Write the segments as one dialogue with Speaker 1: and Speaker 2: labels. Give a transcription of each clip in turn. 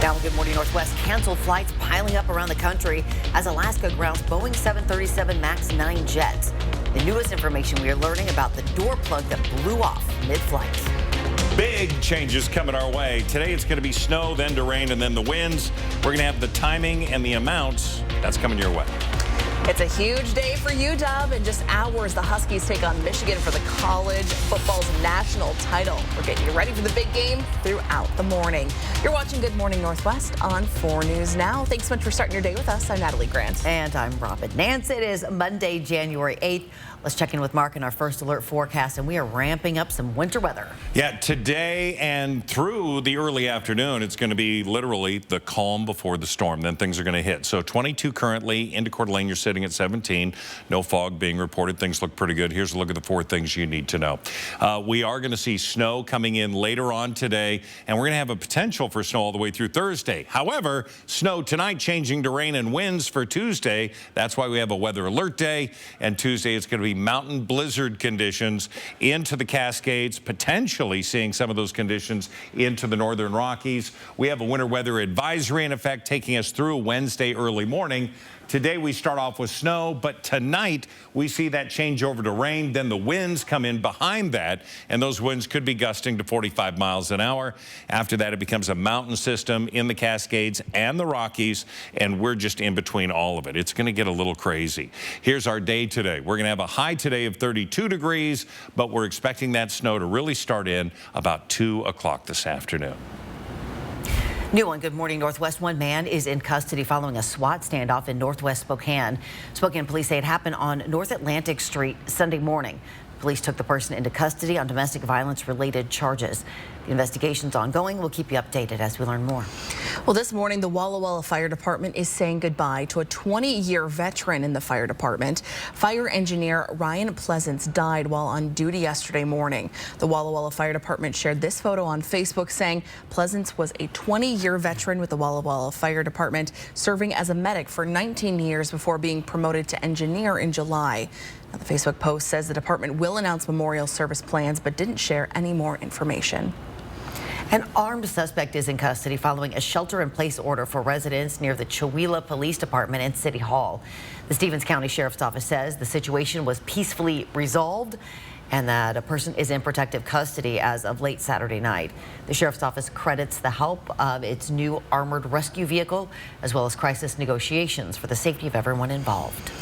Speaker 1: Now, Good Morning Northwest, canceled flights piling up around the country as Alaska grounds Boeing 737 MAX 9 jets. The newest information we are learning about the door plug that blew off mid-flight.
Speaker 2: Big changes coming our way. Today it's going to be snow, then to rain, and then the winds. We're going to have the timing and the amounts. That's coming your way.
Speaker 3: It's a huge day for UW. In just hours, the Huskies take on Michigan for the college football's national title. We're getting you ready for the big game throughout the morning. You're watching Good Morning Northwest on 4 News Now. Thanks so much for starting your day with us. I'm Natalie Grant.
Speaker 1: And I'm Robin Nance. It is Monday, January 8th. Let's check in with Mark in our first alert forecast, and we are ramping up some winter weather.
Speaker 2: Yeah, today and through the early afternoon, it's going to be literally the calm before the storm. Then things are going to hit. So 22 currently. Into Coeur d'Alene, you're sitting at 17. No fog being reported. Things look pretty good. Here's a look at the 4 things you need to know. We are going to see snow coming in later on today, and we're going to have a potential for snow all the way through Thursday. However, snow tonight changing to rain and winds for Tuesday. That's why we have a weather alert day. And Tuesday, it's going to be mountain blizzard conditions into the Cascades, potentially seeing some of those conditions into the northern Rockies. We have a winter weather advisory in effect taking us through Wednesday early morning. Today we start off with snow, but tonight we see that change over to rain. Then the winds come in behind that, and those winds could be gusting to 45 miles an hour. After that, it becomes a mountain system in the Cascades and the Rockies, and we're just in between all of it. It's going to get a little crazy. Here's our day today. We're going to have a high today of 32 degrees, but we're expecting that snow to really start in about 2 o'clock this afternoon.
Speaker 1: New on Good Morning Northwest, one man is in custody following a SWAT standoff in Northwest Spokane. Spokane police say it happened on North Atlantic Street Sunday morning. Police took the person into custody on domestic violence related charges. The investigation's ongoing. We'll keep you updated as we learn more.
Speaker 3: Well, this morning, the Walla Walla Fire Department is saying goodbye to a 20-year veteran in the fire department. Fire engineer Ryan Pleasance died while on duty yesterday morning. The Walla Walla Fire Department shared this photo on Facebook saying Pleasance was a 20-year veteran with the Walla Walla Fire Department, serving as a medic for 19 years before being promoted to engineer in July. Now, the Facebook post says the department will announce memorial service plans, but didn't share any more information.
Speaker 1: An armed suspect is in custody following a shelter-in-place order for residents near the Chewelah Police Department and City Hall. The Stevens County Sheriff's Office says the situation was peacefully resolved and that a person is in protective custody as of late Saturday night. The Sheriff's Office credits the help of its new armored rescue vehicle as well as crisis negotiations for the safety of everyone involved.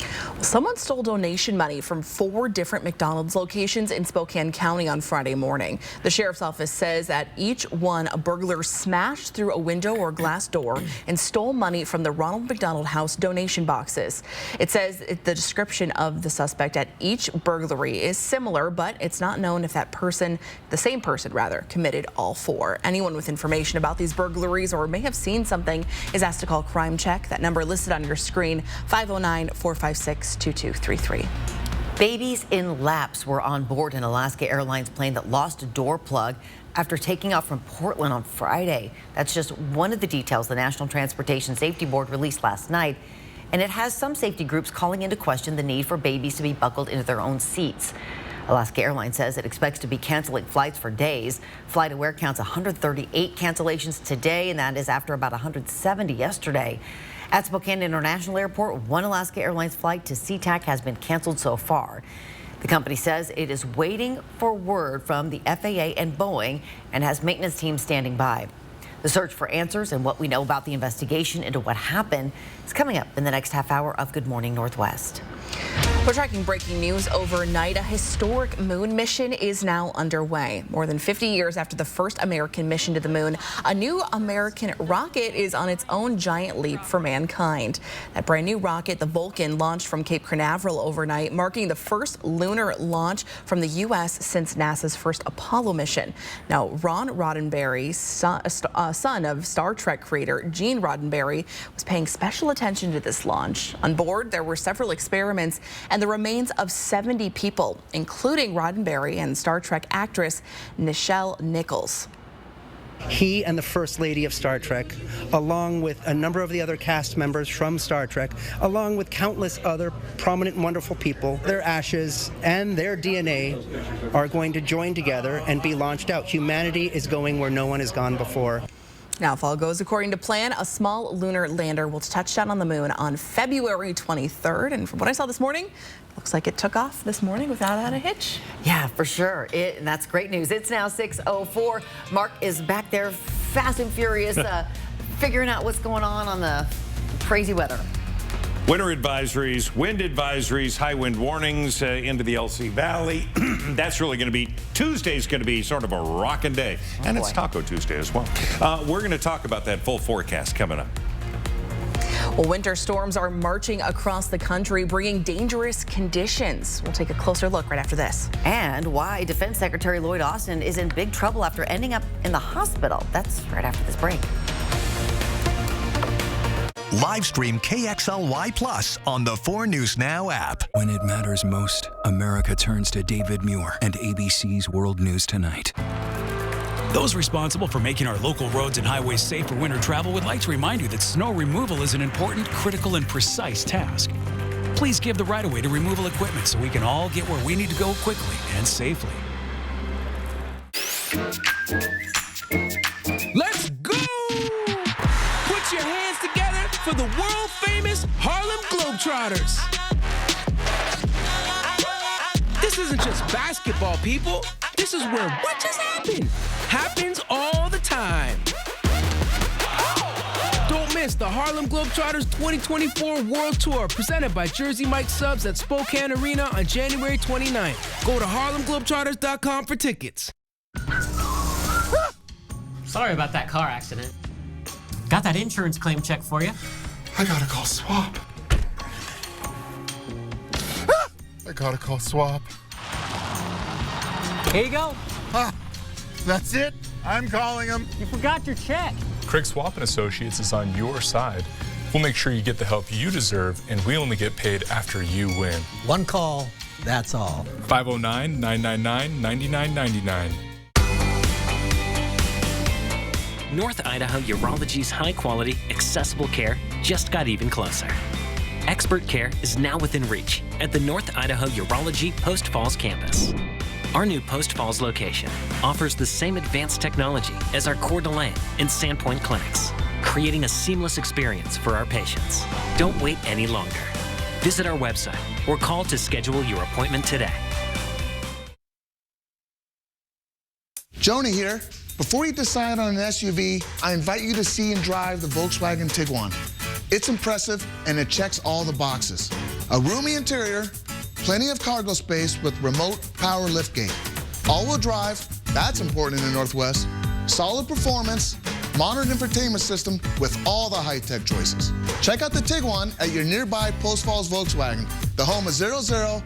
Speaker 3: Someone stole donation money from 4 different McDonald's locations in Spokane County on Friday morning. The Sheriff's Office says at each one, a burglar smashed through a window or glass door and stole money from the Ronald McDonald House donation boxes. It says the description of the suspect at each burglary is similar, but it's not known if that person, the same person rather, committed all 4. Anyone with information about these burglaries or may have seen something is asked to call Crime Check. That number listed on your screen, 509-456-2233.
Speaker 1: Babies in laps were on board an Alaska Airlines plane that lost a door plug after taking off from Portland on Friday. That's just one of the details the National Transportation Safety Board released last night. And it has some safety groups calling into question the need for babies to be buckled into their own seats. Alaska Airlines says it expects to be canceling flights for days. FlightAware counts 138 cancellations today, and that is after about 170 yesterday. At Spokane International Airport, one Alaska Airlines flight to SeaTac has been canceled so far. The company says it is waiting for word from the FAA and Boeing and has maintenance teams standing by. The search for answers and what we know about the investigation into what happened is coming up in the next half hour of Good Morning Northwest.
Speaker 3: We're tracking breaking news overnight. A historic moon mission is now underway. More than 50 years after the first American mission to the moon, a new American rocket is on its own giant leap for mankind. That brand new rocket, the Vulcan, launched from Cape Canaveral overnight, marking the first lunar launch from the U.S. since NASA's first Apollo mission. Now, Ron Roddenberry, son of Star Trek creator Gene Roddenberry, was paying special attention to this launch. On board, there were several experiments and the remains of 70 people, including Roddenberry and Star Trek actress Nichelle Nichols.
Speaker 4: He and the First Lady of Star Trek, along with a number of the other cast members from Star Trek, along with countless other prominent and wonderful people, their ashes and their DNA are going to join together and be launched out. Humanity is going where no one has gone before.
Speaker 3: Now, if all goes according to plan, a small lunar lander will touch down on the moon on February 23rd. And from what I saw this morning, looks like it took off this morning without a hitch.
Speaker 1: Yeah, for sure. And that's great news. It's now 6:04. Mark is back there fast and furious, figuring out what's going on the crazy weather.
Speaker 2: Winter advisories, wind advisories, high wind warnings into the LC Valley. That's really going to be, Tuesday's going to be sort of a rocking day. And it's Taco Tuesday as well. We're going to talk about that full forecast coming up.
Speaker 3: Well, winter storms are marching across the country, bringing dangerous conditions. We'll take a closer look right after this.
Speaker 1: And why Defense Secretary Lloyd Austin is in big trouble after ending up in the hospital. That's right after this break.
Speaker 5: Live stream KXLY Plus on the 4 News Now app.
Speaker 6: When it matters most, America turns to David Muir and ABC's World News Tonight.
Speaker 7: Those responsible for making our local roads and highways safe for winter travel would like to remind you that snow removal is an important, critical, and precise task. Please give the right-of-way to removal equipment so we can all get where we need to go quickly and safely.
Speaker 8: Let's go! Put your hands together for the world-famous Harlem Globetrotters. This isn't just basketball, people. This is where what just happened happens all the time. Don't miss the Harlem Globetrotters 2024 World Tour presented by Jersey Mike Subs at Spokane Arena on January 29th. Go to harlemglobetrotters.com for tickets.
Speaker 9: Sorry about that car accident. Got that insurance claim check for you.
Speaker 10: I gotta call SWAP. I gotta call SWAP.
Speaker 9: Here you go.
Speaker 10: That's it? I'm calling them.
Speaker 9: You forgot your check.
Speaker 11: Craig Swap & Associates is on your side. We'll make sure you get the help you deserve, and we only get paid after you win.
Speaker 12: One call, that's all.
Speaker 11: 509-999-9999.
Speaker 13: North Idaho Urology's high-quality, accessible care just got even closer. Expert care is now within reach at the North Idaho Urology Post Falls campus. Our new Post Falls location offers the same advanced technology as our Coeur d'Alene and Sandpoint clinics, creating a seamless experience for our patients. Don't wait any longer. Visit our website or call to schedule your appointment today.
Speaker 14: Joni here. Before you decide on an SUV, I invite you to see and drive the Volkswagen Tiguan. It's impressive and it checks all the boxes. A roomy interior, plenty of cargo space with remote power liftgate. All-wheel drive, that's important in the Northwest. Solid performance, modern infotainment system with all the high-tech choices. Check out the Tiguan at your nearby Post Falls Volkswagen, the home of 0000.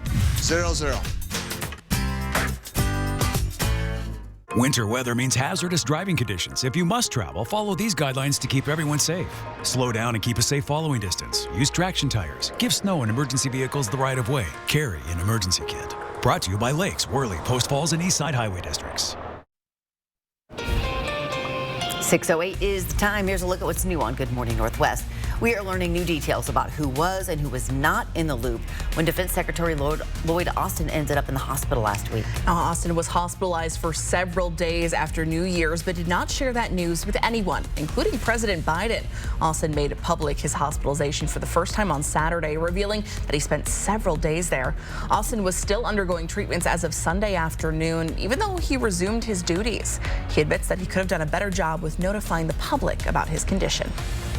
Speaker 7: Winter weather means hazardous driving conditions. If you must travel, follow these guidelines to keep everyone safe. Slow down and keep a safe following distance. Use traction tires. Give snow and emergency vehicles the right of way. Carry an emergency kit. Brought to you by Lakes, Worley, Post Falls, and Eastside Highway Districts.
Speaker 1: 6:08 is the time. Here's a look at what's new on Good Morning Northwest. We are learning new details about who was and who was not in the loop when Defense Secretary Lloyd Austin ended up in the hospital last week.
Speaker 3: Austin was hospitalized for several days after New Year's, but did not share that news with anyone, including President Biden. Austin made public his hospitalization for the first time on Saturday, revealing that he spent several days there. Austin was still undergoing treatments as of Sunday afternoon, even though he resumed his duties. He admits that he could have done a better job with notifying the public about his condition.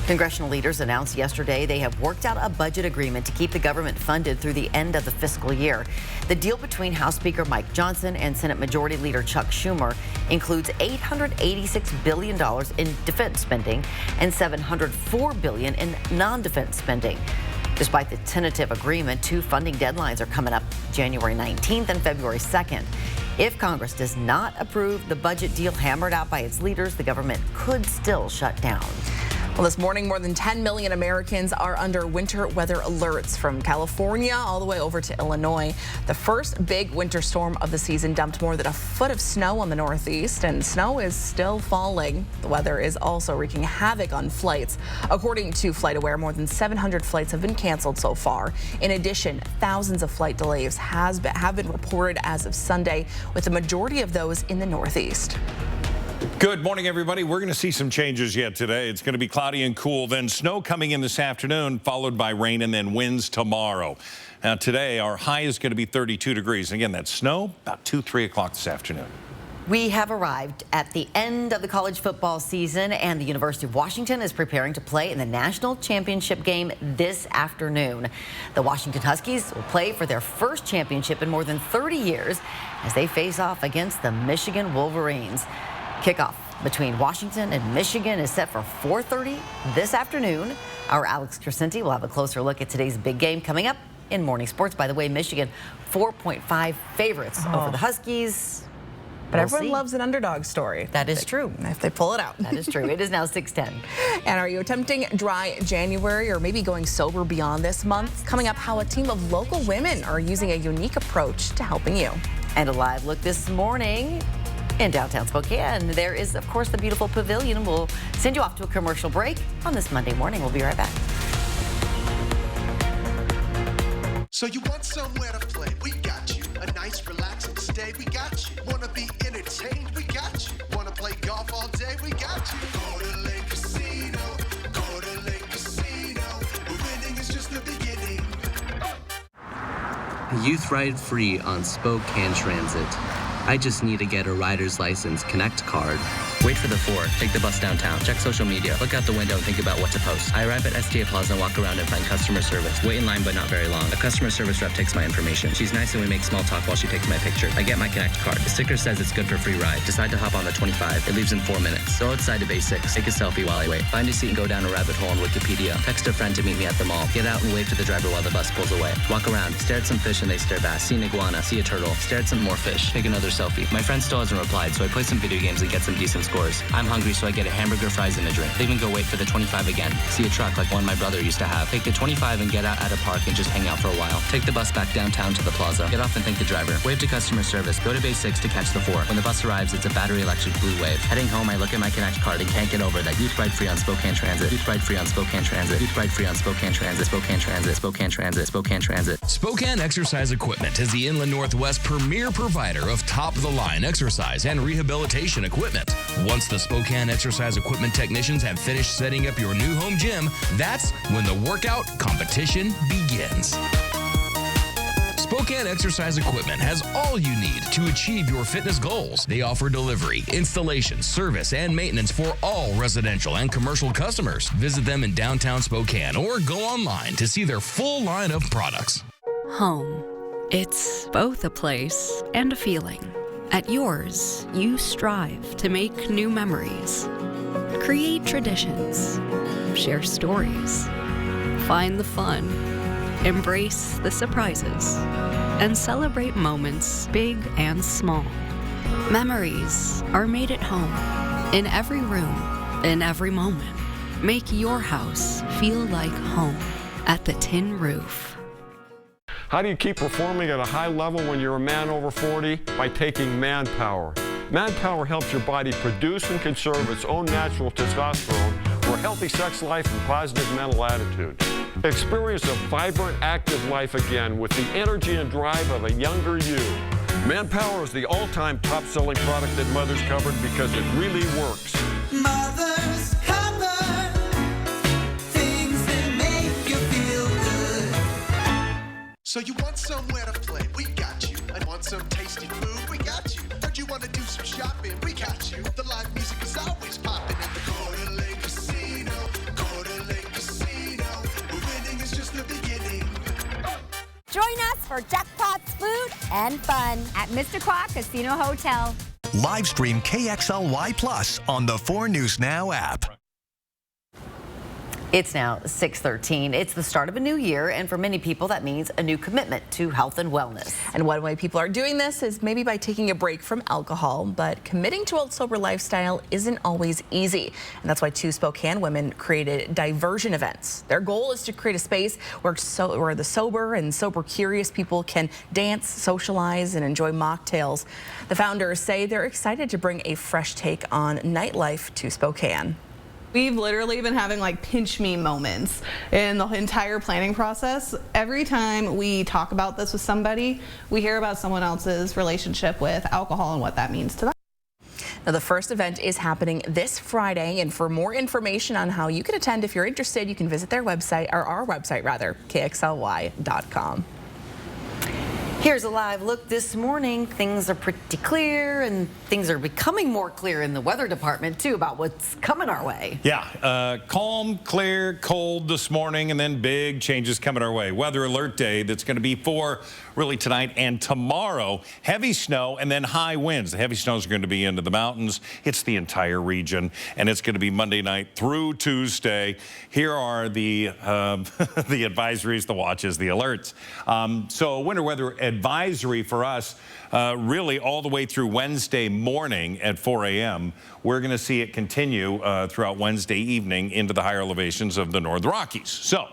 Speaker 1: Congressional leaders announced yesterday they have worked out a budget agreement to keep the government funded through the end of the fiscal year. The deal between House Speaker Mike Johnson and Senate Majority Leader Chuck Schumer includes $886 billion in defense spending and $704 billion in non-defense spending. Despite the tentative agreement, two funding deadlines are coming up January 19th and February 2nd. If Congress does not approve the budget deal hammered out by its leaders, the government could still shut down.
Speaker 3: Well, this morning, more than 10 million Americans are under winter weather alerts from California all the way over to Illinois. The first big winter storm of the season dumped more than a foot of snow on the Northeast, and snow is still falling. The weather is also wreaking havoc on flights. According to FlightAware, more than 700 flights have been canceled so far. In addition, thousands of flight delays have been reported as of Sunday, with the majority of those in the Northeast.
Speaker 2: Good morning, everybody. We're going to see some changes yet today. It's going to be cloudy and cool, then snow coming in this afternoon, followed by rain and then winds tomorrow. Now, today, our high is going to be 32 degrees. And again, that's snow about 2, 3 o'clock this afternoon.
Speaker 1: We have arrived at the end of the college football season, and the University of Washington is preparing to play in the national championship game this afternoon. The Washington Huskies will play for their first championship in more than 30 years as they face off against the Michigan Wolverines. Kickoff between Washington and Michigan is set for 4:30 this afternoon. Our Alex Crescenti will have a closer look at today's big game coming up in Morning Sports. By the way, Michigan 4.5 favorites over the Huskies.
Speaker 3: But everyone loves an underdog story.
Speaker 1: That is true.
Speaker 3: If they pull it out.
Speaker 1: That is true. It is now 6:10.
Speaker 3: And are you attempting dry January or maybe going sober beyond this month? Coming up, how a team of local women are using a unique approach to helping you.
Speaker 1: And a live look this morning in downtown Spokane. There is, of course, the beautiful pavilion. We'll send you off to a commercial break on this Monday morning. We'll be right back.
Speaker 15: So you want somewhere to play? We got you. A nice, relaxing stay? We got you. Wanna be entertained? We got you. Wanna play golf all day? We got you. Go to Lake Casino. Go to Lake Casino. Winning is just the beginning.
Speaker 16: Youth ride free on Spokane Transit. I just need to get a rider's license Connect card. Wait for the 4, take the bus downtown, check social media, look out the window and think about what to post. I arrive at STA Plaza and walk around and find customer service. Wait in line but not very long. A customer service rep takes my information. She's nice and we make small talk while she takes my picture. I get my Connect card. The sticker says it's good for free ride. Decide to hop on the 25. It leaves in 4 minutes. Go outside to base 6. Take a selfie while I wait. Find a seat and go down a rabbit hole on Wikipedia. Text a friend to meet me at the mall. Get out and wave to the driver while the bus pulls away. Walk around, stare at some fish and they stare back. See an iguana, see a turtle, stare at some more fish. Take another selfie. My friend still hasn't replied, so I play some video games and get some decent scores. I'm hungry, so I get a hamburger, fries, and a drink. Leave and go wait for the 25 again. See a truck like one my brother used to have. Take the 25 and get out at a park and just hang out for a while. Take the bus back downtown to the plaza. Get off and thank the driver. Wave to customer service. Go to base 6 to catch the 4. When the bus arrives, it's a battery electric blue wave. Heading home, I look at my Connect card and can't get over that Youth Ride Free on Spokane Transit. Youth Ride Free on Spokane Transit. Youth Ride Free on Spokane Transit. Spokane Transit. Spokane Transit. Spokane Transit.
Speaker 17: Spokane Exercise Equipment is the Inland Northwest premier provider of top-of-the-line exercise and rehabilitation equipment. Once the Spokane Exercise Equipment technicians have finished setting up your new home gym, that's when the workout competition begins. Spokane Exercise Equipment has all you need to achieve your fitness goals. They offer delivery, installation, service, and maintenance for all residential and commercial customers. Visit them in downtown Spokane or go online to see their full line of products.
Speaker 18: Home. It's both a place and a feeling. At yours, you strive to make new memories, create traditions, share stories, find the fun, embrace the surprises, and celebrate moments big and small. Memories are made at home, in every room, in every moment. Make your house feel like home at the Tin Roof.
Speaker 19: How do you keep performing at a high level when you're a man over 40? By taking Manpower. Manpower helps your body produce and conserve its own natural testosterone for a healthy sex life and positive mental attitude. Experience a vibrant, active life again with the energy and drive of a younger you. Manpower is the all-time top-selling product at Mother's Cupboard because it really works.
Speaker 15: Mother's Cupboard. Things that make you feel good. So you want somewhere to play? We got you. And want some tasty food? We got you. Heard you want to do some shopping? We got you. The live music is always popping at the Coeur d'Alene Casino. Coeur d'Alene Casino. Winning is just the beginning.
Speaker 20: Join us for jackpots, food, and fun at Mr. Quack Casino Hotel.
Speaker 5: Live stream KXLY Plus on the 4 News Now app.
Speaker 1: It's now 6:13. It's the start of a new year, and for many people, that means a new commitment to health and wellness.
Speaker 3: And one way people are doing this is maybe by taking a break from alcohol, but committing to a sober lifestyle isn't always easy. And that's why 2 Spokane women created diversion events. Their goal is to create a space where the sober and sober curious people can dance, socialize, and enjoy mocktails. The founders say they're excited to bring a fresh take on nightlife to Spokane.
Speaker 21: We've literally been having like pinch me moments in the entire planning process. Every time we talk about this with somebody, we hear about someone else's relationship with alcohol and what that means to them.
Speaker 3: Now, the first event is happening this Friday, and for more information on how you can attend, if you're interested, you can visit their website, or our website rather, KXLY.com.
Speaker 1: Here's a live look this morning. Things are pretty clear, and things are becoming more clear in the weather department, too, about what's coming our way.
Speaker 2: Yeah, calm, clear, cold this morning, and then big changes coming our way. Weather alert day that's going to be for really tonight and tomorrow. Heavy snow and then high winds. The heavy snow is going to be into the mountains. It's the entire region, and it's going to be Monday night through Tuesday. Here are the the advisories, the watches, the alerts. So winter weather advisory for us really all the way through Wednesday morning at 4 a.m. We're going to see it continue throughout Wednesday evening into the higher elevations of the North Rockies. So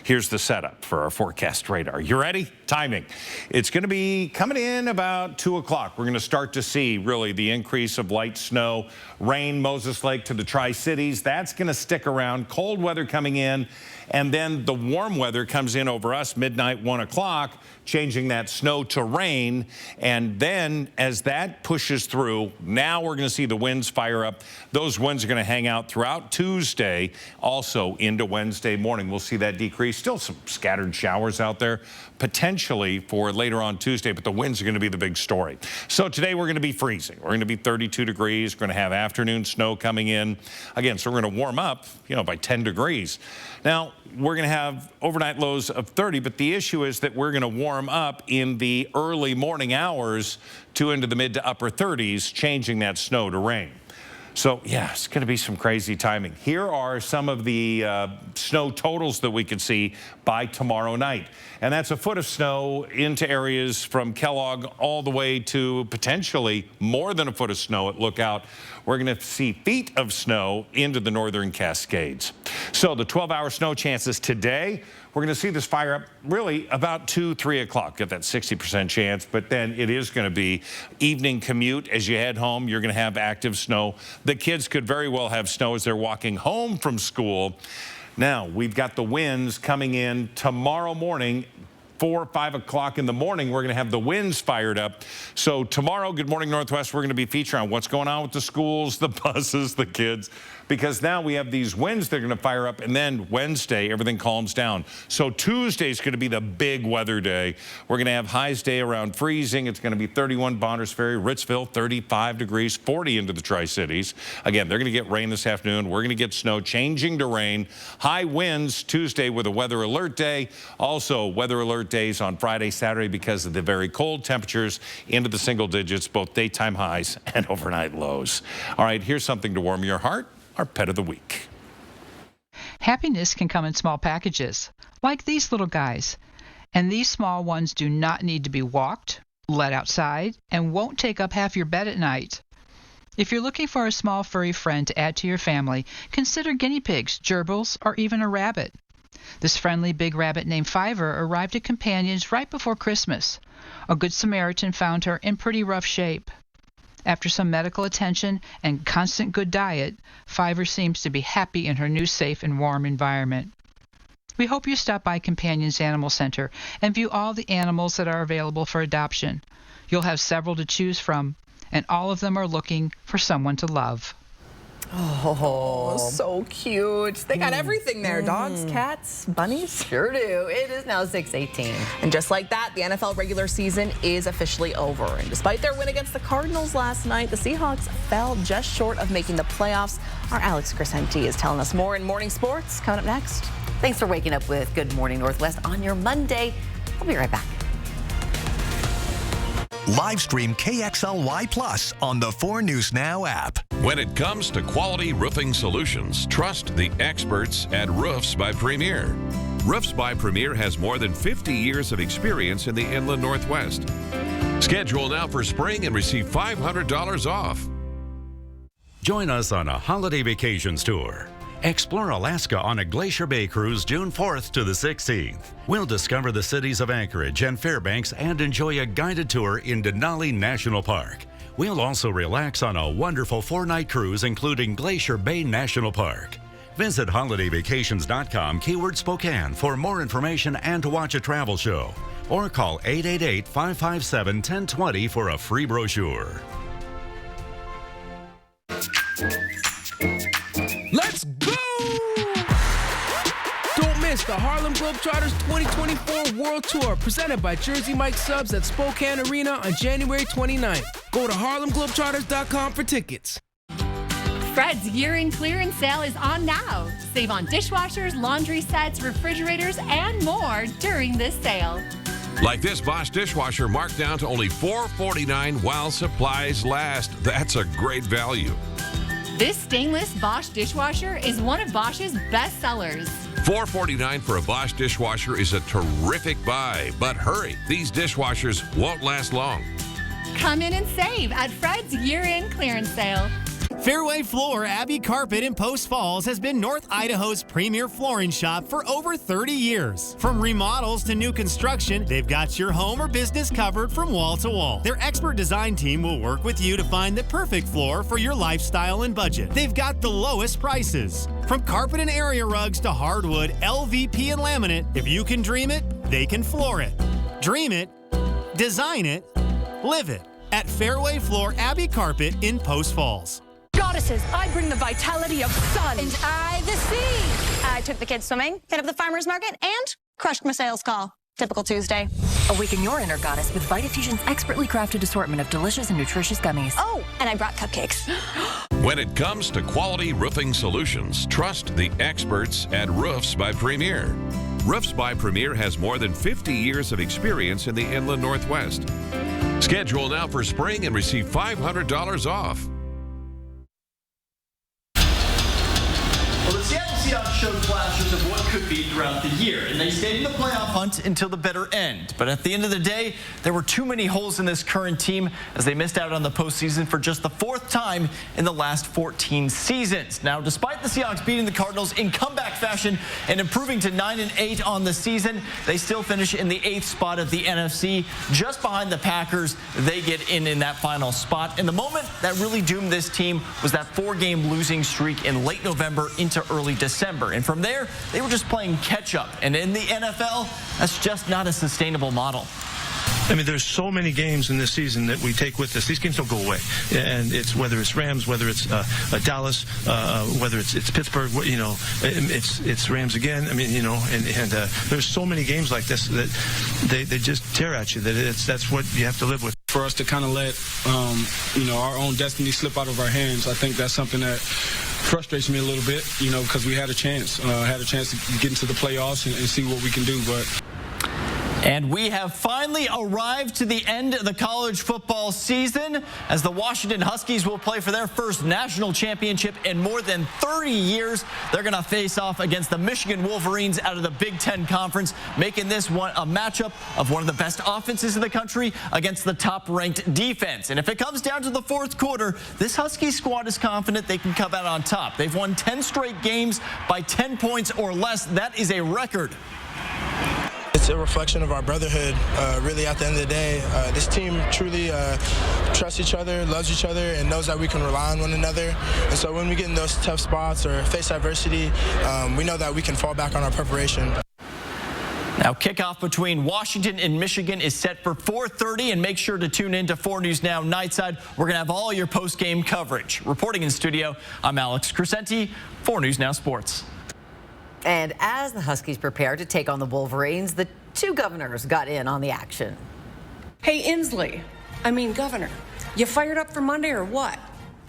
Speaker 2: here's the setup for our forecast radar. You ready? Timing. It's going to be coming in about 2 o'clock. We're going to start to see really the increase of light snow, rain, Moses Lake to the Tri-Cities. That's going to stick around. Cold weather coming in. And then the warm weather comes in over us midnight, 1 o'clock, changing that snow to rain. And then as that pushes through, now we're going to see the winds fire up. Those winds are going to hang out throughout Tuesday, also into Wednesday morning. We'll see that decrease. Still some scattered showers out there, potentially for later on Tuesday, but the winds are going to be the big story. So today we're going to be freezing. We're going to be 32 degrees. We're going to have afternoon snow coming in. Again, so we're going to warm up, by 10 degrees. Now, we're going to have overnight lows of 30, but the issue is that we're going to warm up in the early morning hours to into the mid to upper 30s, changing that snow to rain. So, yeah, it's going to be some crazy timing. Here are some of the snow totals that we could see by tomorrow night. And that's a foot of snow into areas from Kellogg all the way to potentially more than a foot of snow at Lookout. We're going to see feet of snow into the northern Cascades. So the 12-hour snow chances today, we're going to see this fire up really about 2, 3 o'clock. Get that 60% chance, but then it is going to be evening commute. As you head home, you're going to have active snow. The kids could very well have snow as they're walking home from school. Now, we've got the winds coming in tomorrow morning. 4 or 5 o'clock in the morning, we're going to have the winds fired up. So tomorrow, Good Morning Northwest, we're going to be featuring on what's going on with the schools, the buses, the kids, because now we have these winds that are going to fire up, and then Wednesday, everything calms down. So Tuesday is going to be the big weather day. We're going to have highs day around freezing. It's going to be 31 Bonners Ferry, Ritzville, 35 degrees, 40 into the Tri-Cities. Again, they're going to get rain this afternoon. We're going to get snow changing to rain. High winds Tuesday with a weather alert day. Also, weather alert days on Friday, Saturday because of the very cold temperatures into the single digits, both daytime highs and overnight lows. All right, here's something to warm your heart, our pet of the week.
Speaker 4: Happiness can come in small packages, like these little guys. And these small ones do not need to be walked, let outside, and won't take up half your bed at night. If you're looking for a small furry friend to add to your family, consider guinea pigs, gerbils, or even a rabbit. This friendly big rabbit named Fiver arrived at Companions right before Christmas. A Good Samaritan found her in pretty rough shape. After some medical attention and constant good diet, Fiver seems to be happy in her new safe and warm environment. We hope you stop by Companions Animal Center and view all the animals that are available for adoption. You'll have several to choose from, and all of them are looking for someone to love.
Speaker 3: Oh, so cute. They got everything there. Dogs, cats, bunnies.
Speaker 1: Sure do. It is now 6:18.
Speaker 3: And just like that, the NFL regular season is officially over. And despite their win against the Cardinals last night, the Seahawks fell just short of making the playoffs. Our Alex Crescenti is telling us more in Morning Sports. Coming up next.
Speaker 1: Thanks for waking up with Good Morning Northwest on your Monday. We'll be right back.
Speaker 5: Live stream KXLY Plus on the 4 News Now app.
Speaker 22: When it comes to quality roofing solutions, trust the experts at Roofs by Premier. Roofs by Premier has more than 50 years of experience in the Inland Northwest. Schedule now for spring and receive $500 off.
Speaker 23: Join us on a holiday vacations tour. Explore Alaska on a Glacier Bay cruise June 4th to the 16th. We'll discover the cities of Anchorage and Fairbanks and enjoy a guided tour in Denali National Park. We'll also relax on a wonderful 4-night cruise including Glacier Bay National Park. Visit holidayvacations.com keyword Spokane for more information and to watch a travel show. Or call 888-557-1020 for a free brochure.
Speaker 6: Let's go! Don't miss the Harlem Globetrotters 2024 World Tour presented by Jersey Mike Subs at Spokane Arena on January 29th. Go to harlemglobetrotters.com for tickets.
Speaker 8: Fred's year-end clearance sale is on now. Save on dishwashers, laundry sets, refrigerators, and more during this sale.
Speaker 22: Like this Bosch dishwasher marked down to only $4.49 while supplies last. That's a great value.
Speaker 8: This stainless Bosch dishwasher is one of Bosch's best sellers.
Speaker 22: $4.49 for a Bosch dishwasher is a terrific buy, but hurry, these dishwashers won't last long.
Speaker 8: Come in and save at Fred's year-end clearance sale.
Speaker 10: Fairway Floor Abbey Carpet in Post Falls has been North Idaho's premier flooring shop for over 30 years. From remodels to new construction, they've got your home or business covered from wall to wall. Their expert design team will work with you to find the perfect floor for your lifestyle and budget. They've got the lowest prices. From carpet and area rugs to hardwood, LVP and laminate, if you can dream it, they can floor it. Dream it, design it, live it. At Fairway Floor Abbey Carpet in Post Falls.
Speaker 24: Goddesses, I bring the vitality of sun.
Speaker 25: And I, the sea. I took the kids swimming, hit up the farmer's market, and crushed my sales call. Typical Tuesday.
Speaker 24: Awaken your inner goddess with Vitafusion's expertly crafted assortment of delicious and nutritious gummies.
Speaker 25: Oh, and I brought cupcakes.
Speaker 22: When it comes to quality roofing solutions, trust the experts at Roofs by Premier. Roofs by Premier has more than 50 years of experience in the Inland Northwest. Schedule now for spring and receive $500 off.
Speaker 26: Well, the Seattle Seahawks showed flashes of what could be throughout the year, and they stayed in the playoff hunt until the bitter end. But at the end of the day, there were too many holes in this current team as they missed out on the postseason for just the 4th time in the last 14 seasons. Now, despite the Seahawks beating the Cardinals in comeback fashion and improving to 9-8 on the season, they still finish in the 8th spot of the NFC, just behind the Packers. They get in that final spot. And the moment that really doomed this team was that 4-game losing streak in late November into early December. And from there, they were just playing catch-up. And in the NFL, that's just not a sustainable model.
Speaker 27: I mean, there's so many games in this season that we take with us. These games don't go away. And it's whether it's Rams, whether it's Dallas, whether it's Pittsburgh, you know, it's Rams again. I mean, you know, and there's so many games like this that they just tear at you. That's what you have to live with.
Speaker 28: For us to kind of let, you know, our own destiny slip out of our hands, I think that's something that frustrates me a little bit, you know, because we had a chance to get into the playoffs and see what we can do, but.
Speaker 26: And we have finally arrived to the end of the college football season as the Washington Huskies will play for their first national championship in more than 30 years. They're going to face off against the Michigan Wolverines out of the Big Ten Conference, making this one a matchup of one of the best offenses in the country against the top-ranked defense. And if it comes down to the 4th quarter, this Husky squad is confident they can come out on top. They've won 10 straight games by 10 points or less. That is a record.
Speaker 29: It's a reflection of our brotherhood, really, at the end of the day. This team truly trusts each other, loves each other, and knows that we can rely on one another. And so when we get in those tough spots or face adversity, we know that we can fall back on our preparation.
Speaker 26: Now, kickoff between Washington and Michigan is set for 4:30, and make sure to tune in to 4 News Now Nightside. We're going to have all your post-game coverage. Reporting in studio, I'm Alex Crescenti, 4 News Now Sports.
Speaker 1: And as the Huskies prepare to take on the Wolverines, the 2 governors got in on the action.
Speaker 30: Hey, Inslee, Governor, you fired up for Monday or what?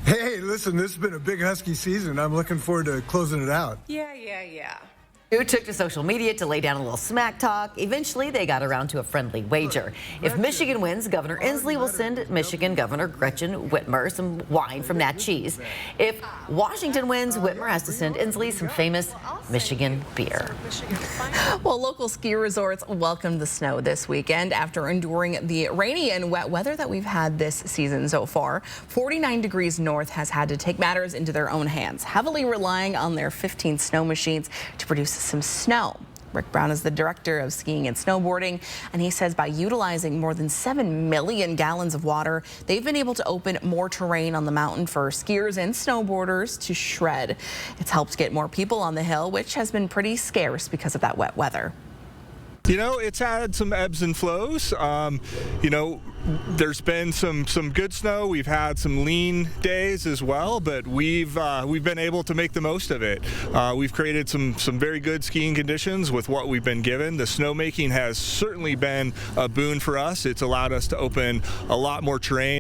Speaker 31: Hey, listen, this has been a big Husky season. I'm looking forward to closing it out.
Speaker 30: Yeah.
Speaker 1: Who took to social media to lay down a little smack talk. Eventually, they got around to a friendly wager. If Michigan wins, Governor Inslee will send Michigan Governor Gretchen Whitmer some wine from Nat Cheese. If Washington wins, Whitmer has to send Inslee some famous Michigan beer.
Speaker 3: Well, local ski resorts welcomed the snow this weekend after enduring the rainy and wet weather that we've had this season so far. 49 Degrees North has had to take matters into their own hands, heavily relying on their 15 snow machines to produce some snow. Rick Brown is the director of skiing and snowboarding, and he says by utilizing more than 7 million gallons of water, they've been able to open more terrain on the mountain for skiers and snowboarders to shred. It's helped get more people on the hill, which has been pretty scarce because of that wet weather.
Speaker 32: You know, it's had some ebbs and flows. You know,
Speaker 7: There's been some good snow. We've had some lean days as well, but we've been able to make the most of it. We've created some very good skiing conditions with what we've been given. The snowmaking has certainly been a boon for us. It's allowed us to open a lot more terrain.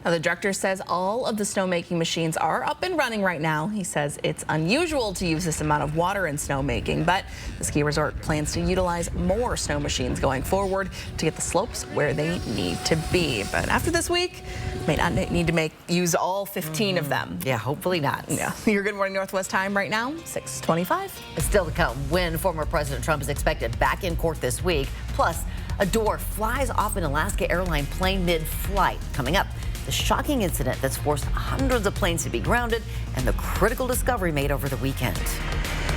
Speaker 3: Now, the director says all of the snowmaking machines are up and running right now. He says it's unusual to use this amount of water in snowmaking, but the ski resort plans to utilize more snow machines going forward to get the slopes where they need to be. But after this week, may not need to use all 15 of them.
Speaker 1: Yeah, hopefully not.
Speaker 3: Yeah. Your Good Morning Northwest time right now, 6:25.
Speaker 1: Still to come, when former President Trump is expected back in court this week. Plus, a door flies off an Alaska airline plane mid-flight. Coming up, the shocking incident that's forced hundreds of planes to be grounded and the critical discovery made over the weekend.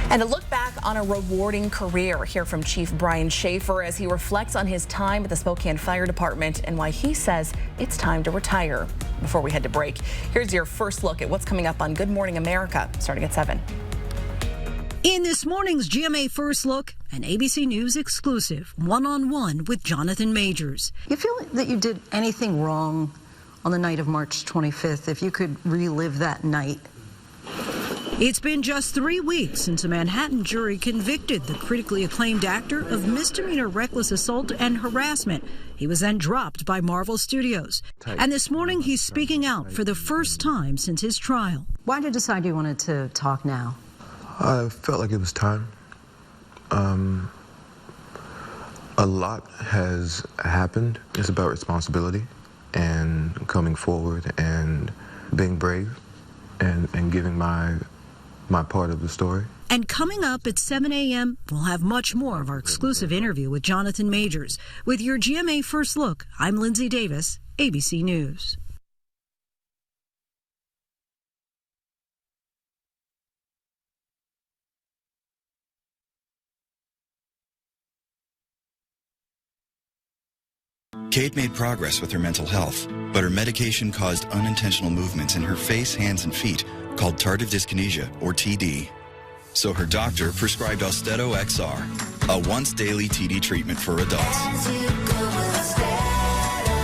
Speaker 3: And a look back on a rewarding career. Hear from Chief Brian Schaefer as he reflects on his time at the Spokane Fire Department and why he says it's time to retire. Before we head to break, here's your first look at what's coming up on Good Morning America, starting at 7.
Speaker 9: In this morning's GMA First Look, an ABC News exclusive, one-on-one with Jonathan Majors.
Speaker 11: You feel that you did anything wrong on the night of March 25th, if you could relive that night?
Speaker 9: It's been just 3 weeks since a Manhattan jury convicted the critically acclaimed actor of misdemeanor reckless assault and harassment. He was then dropped by Marvel Studios. And this morning, he's speaking out for the first time since his trial.
Speaker 11: Why did you decide you wanted to talk now?
Speaker 12: I felt like it was time. A lot has happened. It's about responsibility and coming forward and being brave and giving my part of the story.
Speaker 9: And coming up at 7 a.m., we'll have much more of our exclusive interview with Jonathan Majors. With your GMA First Look, I'm Lindsay Davis, ABC News.
Speaker 13: Kate made progress with her mental health, but her medication caused unintentional movements in her face, hands, and feet called tardive dyskinesia, or TD. So her doctor prescribed Austedo XR, a once-daily TD treatment for adults.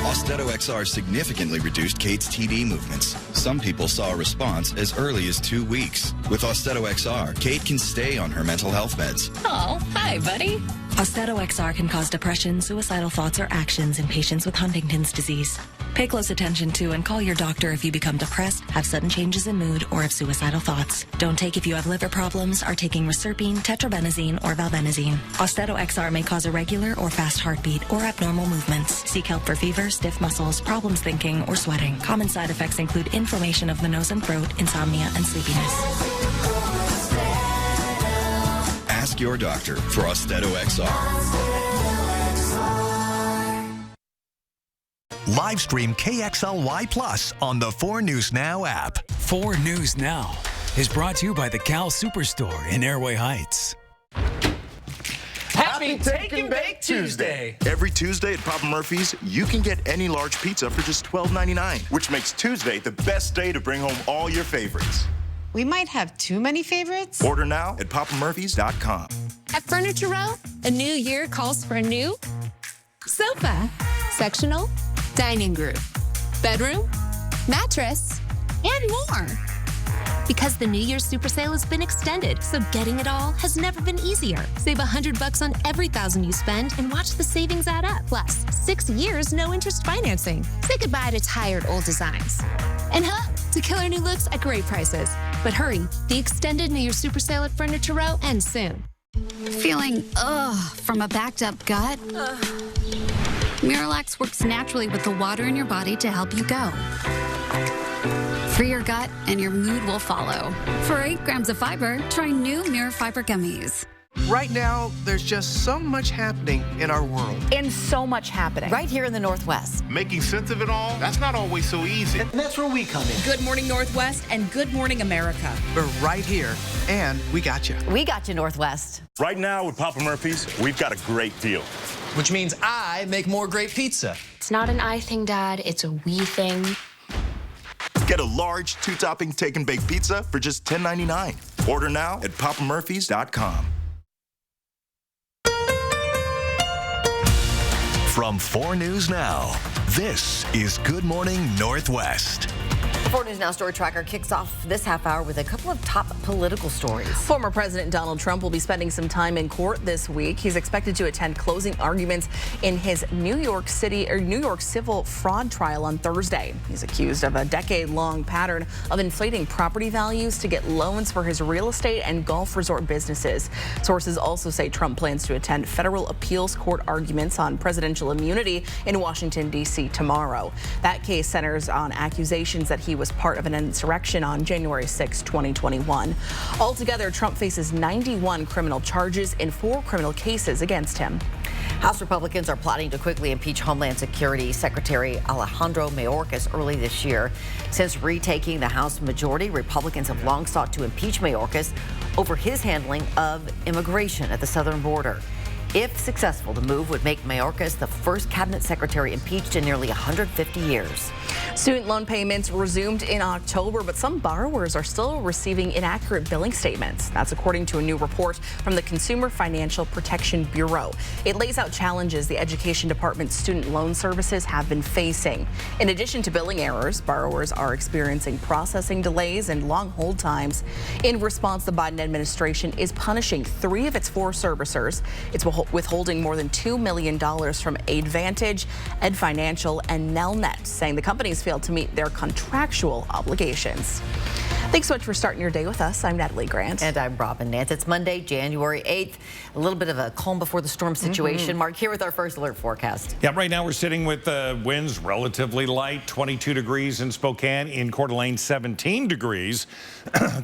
Speaker 13: Austedo XR significantly reduced Kate's TD movements. Some people saw a response as early as 2 weeks. With Austedo XR, Kate can stay on her mental health meds.
Speaker 24: Oh, hi, buddy. Austedo XR can cause depression, suicidal thoughts, or actions in patients with Huntington's disease. Pay close attention to and call your doctor if you become depressed, have sudden changes in mood, or have suicidal thoughts. Don't take if you have liver problems, are taking reserpine, tetrabenazine, or valbenazine. Austedo XR may cause irregular or fast heartbeat or abnormal movements. Seek help for fever, stiff muscles, problems thinking, or sweating. Common side effects include inflammation of the nose and throat, insomnia, and sleepiness.
Speaker 13: Ask your doctor for Austedo XR.
Speaker 5: Live stream KXLY Plus on the 4 News Now app.
Speaker 14: 4 News Now is brought to you by the Cal Superstore in Airway Heights.
Speaker 15: Happy Take and Bake Tuesday!
Speaker 16: Every Tuesday at Papa Murphy's, you can get any large pizza for just $12.99, which makes Tuesday the best day to bring home all your favorites.
Speaker 17: We might have too many favorites.
Speaker 16: Order now at papamurphys.com.
Speaker 18: At Furniture Row, a new year calls for a new sofa, sectional, dining group, bedroom, mattress, and more. Because the New Year's Super Sale has been extended, so getting it all has never been easier. Save $100 on every $1,000 you spend and watch the savings add up. Plus, 6 years, no interest financing. Say goodbye to tired old designs. And hello to killer new looks at great prices. But hurry, the extended New Year's Super Sale at Furniture Row ends soon.
Speaker 19: Feeling from a backed up gut? Miralax works naturally with the water in your body to help you go. Free your gut and your mood will follow. For 8 grams of fiber, try new Mirror Fiber Gummies.
Speaker 32: Right now, there's just so much happening in our world.
Speaker 3: And so much happening.
Speaker 1: Right here in the Northwest.
Speaker 16: Making sense of it all, that's not always so easy.
Speaker 32: And that's where we come in.
Speaker 3: Good Morning Northwest and Good Morning America.
Speaker 32: We're right here, and we got you.
Speaker 1: We got you, Northwest.
Speaker 16: Right now with Papa Murphy's, we've got a great deal.
Speaker 15: Which means I make more great pizza.
Speaker 18: It's not an I thing, Dad. It's a we thing.
Speaker 16: Get a large 2-topping Take and Bake pizza for just $10.99. Order now at papamurphys.com.
Speaker 5: From 4 News Now, This is Good Morning Northwest.
Speaker 1: 4 News Now Story Tracker kicks off this half hour with a couple of top political stories.
Speaker 3: Former President Donald Trump will be spending some time in court this week. He's expected to attend closing arguments in his New York civil fraud trial on Thursday. He's accused of a decade-long pattern of inflating property values to get loans for his real estate and golf resort businesses. Sources also say Trump plans to attend federal appeals court arguments on presidential immunity in Washington, D.C. tomorrow. That case centers on accusations that he was part of an insurrection on January 6, 2021. Altogether, Trump faces 91 criminal charges in 4 criminal cases against him.
Speaker 1: House Republicans are plotting to quickly impeach Homeland Security Secretary Alejandro Mayorkas early this year. Since retaking the House majority, Republicans have long sought to impeach Mayorkas over his handling of immigration at the southern border. If successful, the move would make Mayorkas the first cabinet secretary impeached in nearly 150 years.
Speaker 3: Student loan payments resumed in October, but some borrowers are still receiving inaccurate billing statements. That's according to a new report from the Consumer Financial Protection Bureau. It lays out challenges the Education Department's student loan services have been facing. In addition to billing errors, borrowers are experiencing processing delays and long hold times. In response, the Biden administration is punishing 3 of its 4 servicers. It's withholding more than $2 million from AidVantage, Ed Financial, and Nelnet, saying the companies failed to meet their contractual obligations. Thanks so much for starting your day with us. I'm Natalie Grant.
Speaker 1: And I'm Robin Nance. It's Monday, January 8th. A little bit of a calm before the storm situation. Mark, here with our first alert forecast.
Speaker 2: Yeah, right now we're sitting with winds relatively light, 22 degrees in Spokane. In Coeur d'Alene, 17 degrees.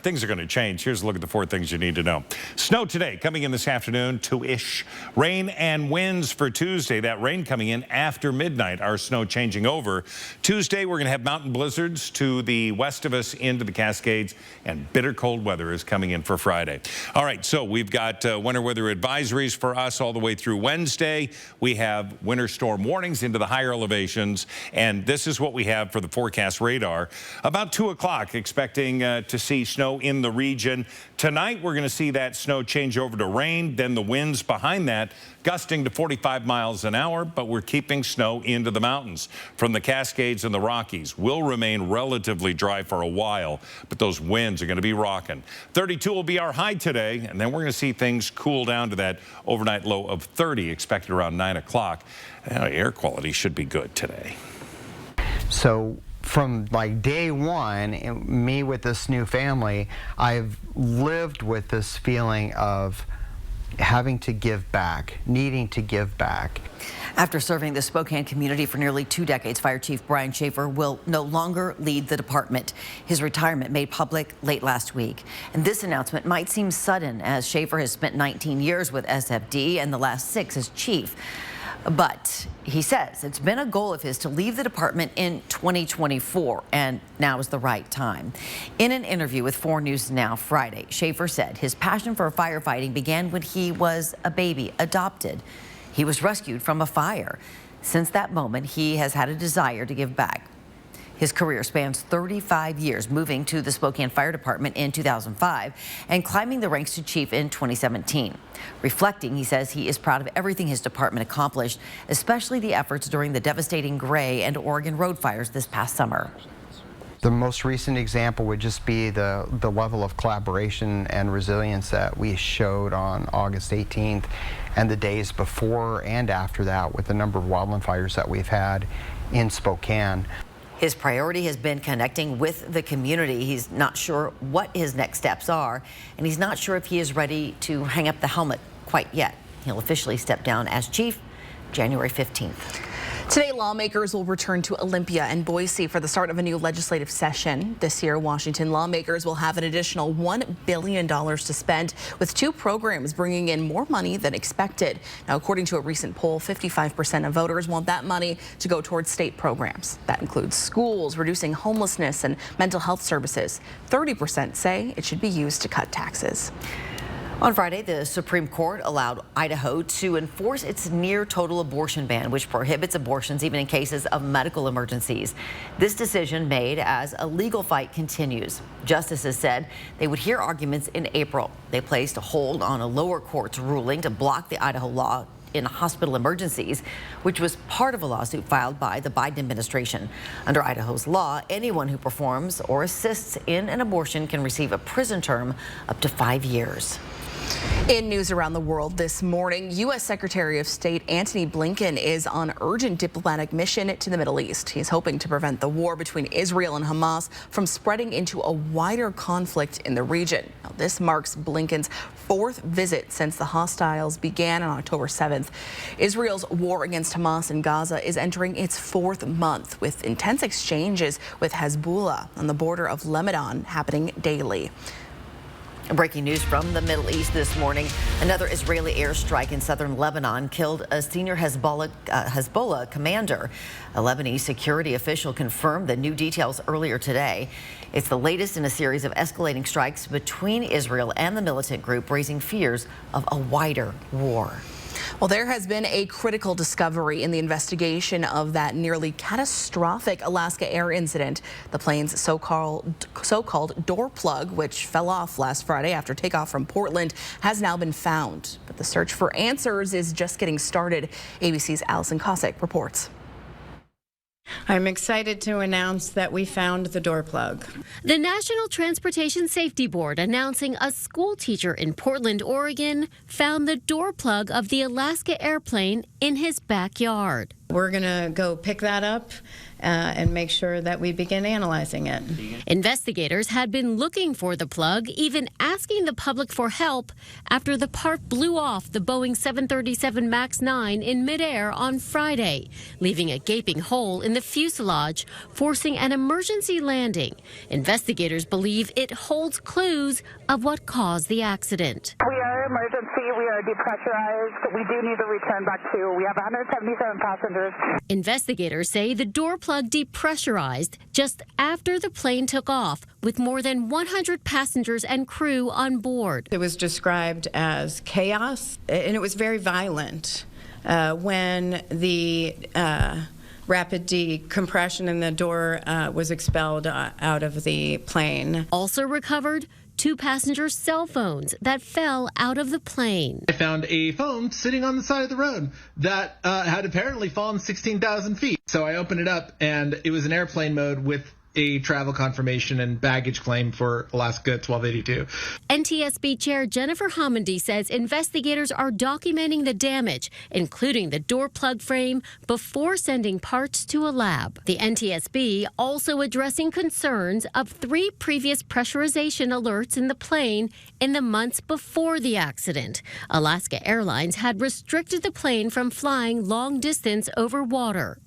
Speaker 2: Things are going to change. Here's a look at the 4 things you need to know. Snow today, coming in this afternoon, 2-ish. Rain and winds for Tuesday. That rain coming in after midnight. Our snow changing over. Tuesday, we're going to have mountain blizzards to the west of us into the Cascades. And bitter cold weather is coming in for Friday. All right, so we've got winter weather advisories for us all the way through Wednesday. We have winter storm warnings into the higher elevations. And this is what we have for the forecast radar. About 2 o'clock, expecting to see snow in the region. Tonight, we're going to see that snow change over to rain. Then the winds behind that gusting to 45 miles an hour, but we're keeping snow into the mountains. From the Cascades and the Rockies will remain relatively dry for a while, but those winds are going to be rocking. 32 will be our high today, and then we're going to see things cool down to that overnight low of 30 expected around 9 o'clock. Air quality should be good today.
Speaker 4: So from like day one, me with this new family, I've lived with this feeling of having to give back, needing to give back.
Speaker 1: After serving the Spokane community for nearly 2 decades, Fire Chief Brian Schaefer will no longer lead the department. His retirement made public late last week. And this announcement might seem sudden, as Schaefer has spent 19 years with SFD and the last 6 as chief. But he says it's been a goal of his to leave the department in 2024, and now is the right time. In an interview with 4 News Now Friday, Schaefer said his passion for firefighting began when he was a baby, adopted. He was rescued from a fire. Since that moment, he has had a desire to give back. His career spans 35 years, moving to the Spokane Fire Department in 2005 and climbing the ranks to chief in 2017. Reflecting, he says he is proud of everything his department accomplished, especially the efforts during the devastating Gray and Oregon road fires this past summer.
Speaker 4: The most recent example would just be the level of collaboration and resilience that we showed on August 18th and the days before and after that with the number of wildland fires that we've had in Spokane.
Speaker 1: His priority has been connecting with the community. He's not sure what his next steps are, and he's not sure if he is ready to hang up the helmet quite yet. He'll officially step down as chief January 15th.
Speaker 3: Today, lawmakers will return to Olympia and Boise for the start of a new legislative session. This year, Washington lawmakers will have an additional $1 billion to spend, with 2 programs bringing in more money than expected. Now, according to a recent poll, 55% of voters want that money to go towards state programs. That includes schools, reducing homelessness and mental health services. 30% say it should be used to cut taxes.
Speaker 1: On Friday, the Supreme Court allowed Idaho to enforce its near-total abortion ban, which prohibits abortions even in cases of medical emergencies. This decision made as a legal fight continues. Justices said they would hear arguments in April. They placed a hold on a lower court's ruling to block the Idaho law in hospital emergencies, which was part of a lawsuit filed by the Biden administration. Under Idaho's law, anyone who performs or assists in an abortion can receive a prison term up to 5 years.
Speaker 3: In news around the world this morning, U.S. Secretary of State Antony Blinken is on urgent diplomatic mission to the Middle East. He's hoping to prevent the war between Israel and Hamas from spreading into a wider conflict in the region. Now, this marks Blinken's 4th visit since the hostiles began on October 7th. Israel's war against Hamas in Gaza is entering its 4th month, with intense exchanges with Hezbollah on the border of Lebanon happening daily.
Speaker 1: Breaking news from the Middle East this morning. Another Israeli airstrike in southern Lebanon killed a senior Hezbollah commander. A Lebanese security official confirmed the new details earlier today. It's the latest in a series of escalating strikes between Israel and the militant group, raising fears of a wider war.
Speaker 3: Well, there has been a critical discovery in the investigation of that nearly catastrophic Alaska Air incident. The plane's so-called door plug, which fell off last Friday after takeoff from Portland, has now been found. But the search for answers is just getting started. ABC's Allison Cossack reports.
Speaker 6: I'm excited to announce that we found the door plug.
Speaker 8: The National Transportation Safety Board announcing a school teacher in Portland, Oregon, found the door plug of the Alaska airplane in his backyard.
Speaker 6: We're going to go pick that up and make sure that we begin analyzing it.
Speaker 8: Investigators had been looking for the plug, even asking the public for help after the part blew off the Boeing 737 MAX 9 in midair on Friday, leaving a gaping hole in the fuselage, forcing an emergency landing. Investigators believe it holds clues of what caused the accident.
Speaker 10: We are emergency. We are depressurized. We do need to return back to. We have 177 passengers.
Speaker 8: Investigators say the door plug depressurized just after the plane took off, with more than 100 passengers and crew on board.
Speaker 6: It was described as chaos, and it was very violent when the rapid decompression and the door was expelled out of the plane.
Speaker 8: Also recovered 2 passengers' cell phones that fell out of the plane.
Speaker 20: I found a phone sitting on the side of the road that had apparently fallen 16,000 feet. So I opened it up, and it was in airplane mode with a travel confirmation and baggage claim for Alaska 1282.
Speaker 8: NTSB Chair Jennifer Homendy says investigators are documenting the damage, including the door plug frame, before sending parts to a lab. The NTSB also addressing concerns of 3 previous pressurization alerts in the plane in the months before the accident. Alaska Airlines had restricted the plane from flying long distance over water.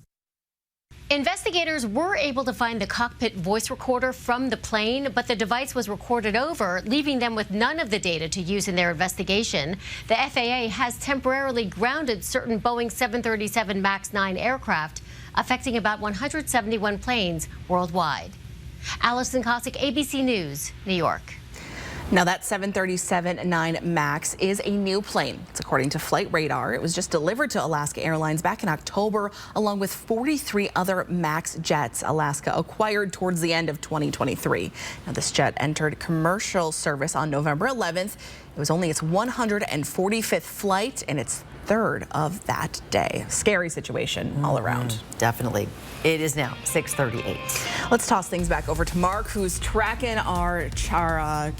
Speaker 8: Investigators were able to find the cockpit voice recorder from the plane, but the device was recorded over, leaving them with none of the data to use in their investigation. The FAA has temporarily grounded certain Boeing 737 MAX 9 aircraft, affecting about 171 planes worldwide. Allison Cossack, ABC News, New York.
Speaker 3: Now, that 737-9 MAX is a new plane. It's according to Flight Radar. It was just delivered to Alaska Airlines back in October, along with 43 other MAX jets Alaska acquired towards the end of 2023. Now, this jet entered commercial service on November 11th. It was only its 145th flight and its 3rd of that day. Scary situation all around.
Speaker 1: Definitely. It is now 6:38.
Speaker 3: Let's toss things back over to Mark, who's tracking our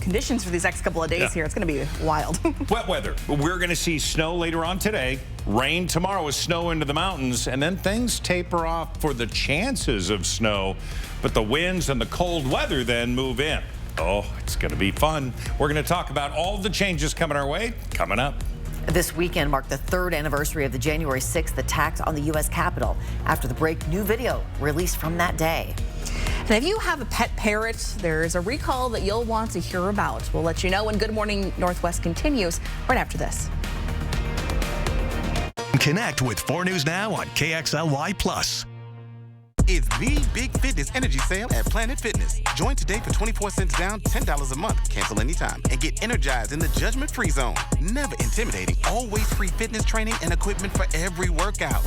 Speaker 3: conditions for these next couple of days here. It's going to be wild.
Speaker 2: Wet weather. We're going to see snow later on today. Rain tomorrow with snow into the mountains, and then things taper off for the chances of snow. But the winds and the cold weather then move in. Oh, it's going to be fun. We're going to talk about all the changes coming our way coming up.
Speaker 1: This weekend marked the 3rd anniversary of the January 6th attacks on the U.S. Capitol. After the break, new video released from that day.
Speaker 3: And if you have a pet parrot, there's a recall that you'll want to hear about. We'll let you know when Good Morning Northwest continues right after this.
Speaker 5: Connect with 4 News Now on KXLY+.
Speaker 21: It's the big fitness energy sale at Planet Fitness. Join today for 24 cents down, $10 a month. Cancel anytime and get energized in the judgment-free zone. Never intimidating, always free fitness training and equipment for every workout.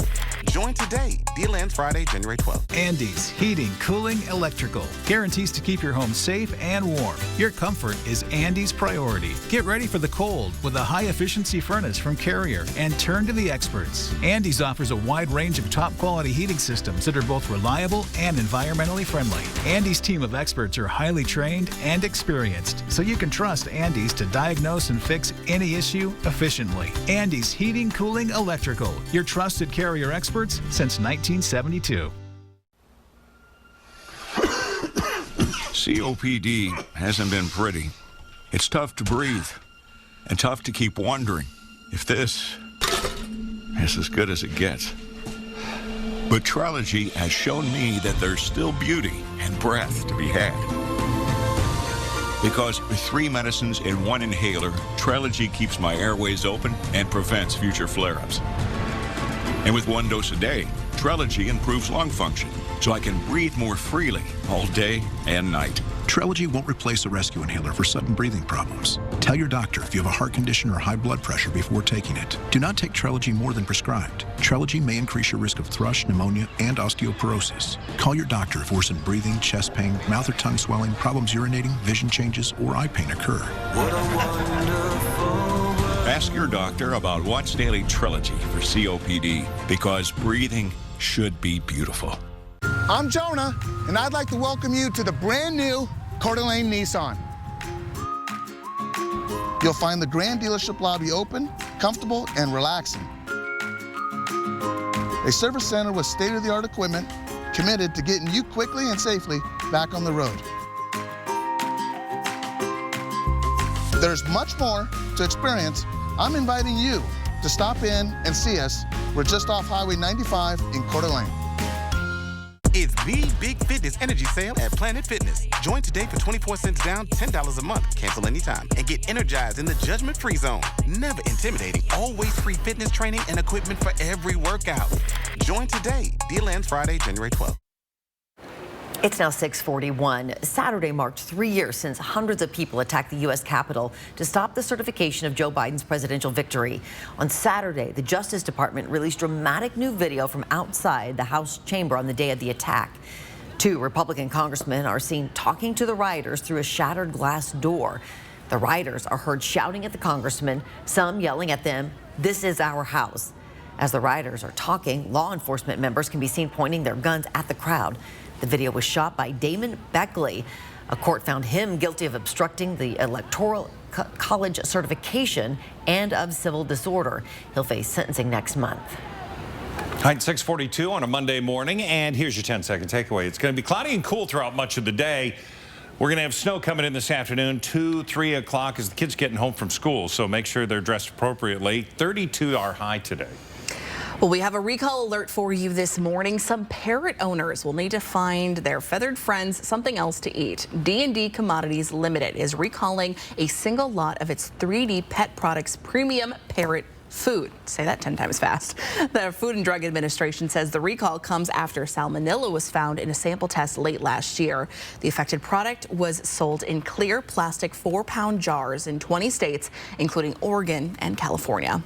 Speaker 21: Join today. Deal ends Friday, January 12th.
Speaker 7: Andes Heating, Cooling, Electrical. Guarantees to keep your home safe and warm. Your comfort is Andes' priority. Get ready for the cold with a high-efficiency furnace from Carrier and turn to the experts. Andes offers a wide range of top-quality heating systems that are both reliable and environmentally friendly. Andes' team of experts are highly trained and experienced, so you can trust Andes to diagnose and fix any issue efficiently. Andes Heating, Cooling, Electrical. Your trusted Carrier experts since 1972.
Speaker 11: COPD hasn't been pretty. It's tough to breathe and tough to keep wondering if this is as good as it gets. But Trelegy has shown me that there's still beauty and breath to be had. Because with 3 medicines in 1 inhaler, Trelegy keeps my airways open and prevents future flare-ups. And with 1 dose a day, Trelegy improves lung function, so I can breathe more freely all day and night.
Speaker 12: Trelegy won't replace a rescue inhaler for sudden breathing problems. Tell your doctor if you have a heart condition or high blood pressure before taking it. Do not take Trelegy more than prescribed. Trelegy may increase your risk of thrush, pneumonia, and osteoporosis. Call your doctor if worsened breathing, chest pain, mouth or tongue swelling, problems urinating, vision changes, or eye pain occur.
Speaker 11: Ask your doctor about once daily Trelegy for COPD, because breathing should be beautiful.
Speaker 22: I'm Jonah, and I'd like to welcome you to the brand new Coeur d'Alene Nissan. You'll find the grand dealership lobby open, comfortable, and relaxing. A service center with state-of-the-art equipment committed to getting you quickly and safely back on the road. There's much more to experience. I'm inviting you to stop in and see us. We're just off Highway 95 in Coeur d'Alene.
Speaker 21: It's the Big Fitness Energy Sale at Planet Fitness. Join today for 24 cents down, $10 a month. Cancel anytime and get energized in the judgment-free zone. Never intimidating, always free fitness training and equipment for every workout. Join today. Deal ends Friday, January 12th.
Speaker 1: It's now 6:41. Saturday marked 3 years since hundreds of people attacked the U.S. Capitol to stop the certification of Joe Biden's presidential victory. On Saturday, the Justice Department released dramatic new video from outside the House chamber on the day of the attack. 2 Republican congressmen are seen talking to the rioters through a shattered glass door. The rioters are heard shouting at the congressmen, some yelling at them, "This is our house." As the rioters are talking, law enforcement members can be seen pointing their guns at the crowd. The video was shot by Damon Beckley. A court found him guilty of obstructing the Electoral College certification and of civil disorder. He'll face sentencing next month.
Speaker 2: Hi, 6:42 on a Monday morning, and here's your 10-second takeaway. It's going to be cloudy and cool throughout much of the day. We're going to have snow coming in this afternoon, 2, 3 o'clock as the kids getting home from school, so make sure they're dressed appropriately. 32 our high today.
Speaker 3: Well, we have a recall alert for you this morning. Some parrot owners will need to find their feathered friends something else to eat. D&D Commodities Limited is recalling a single lot of its 3D Pet Products premium parrot food. Say that 10 times fast. The Food and Drug Administration says the recall comes after salmonella was found in a sample test late last year. The affected product was sold in clear plastic 4-pound jars in 20 states, including Oregon and California.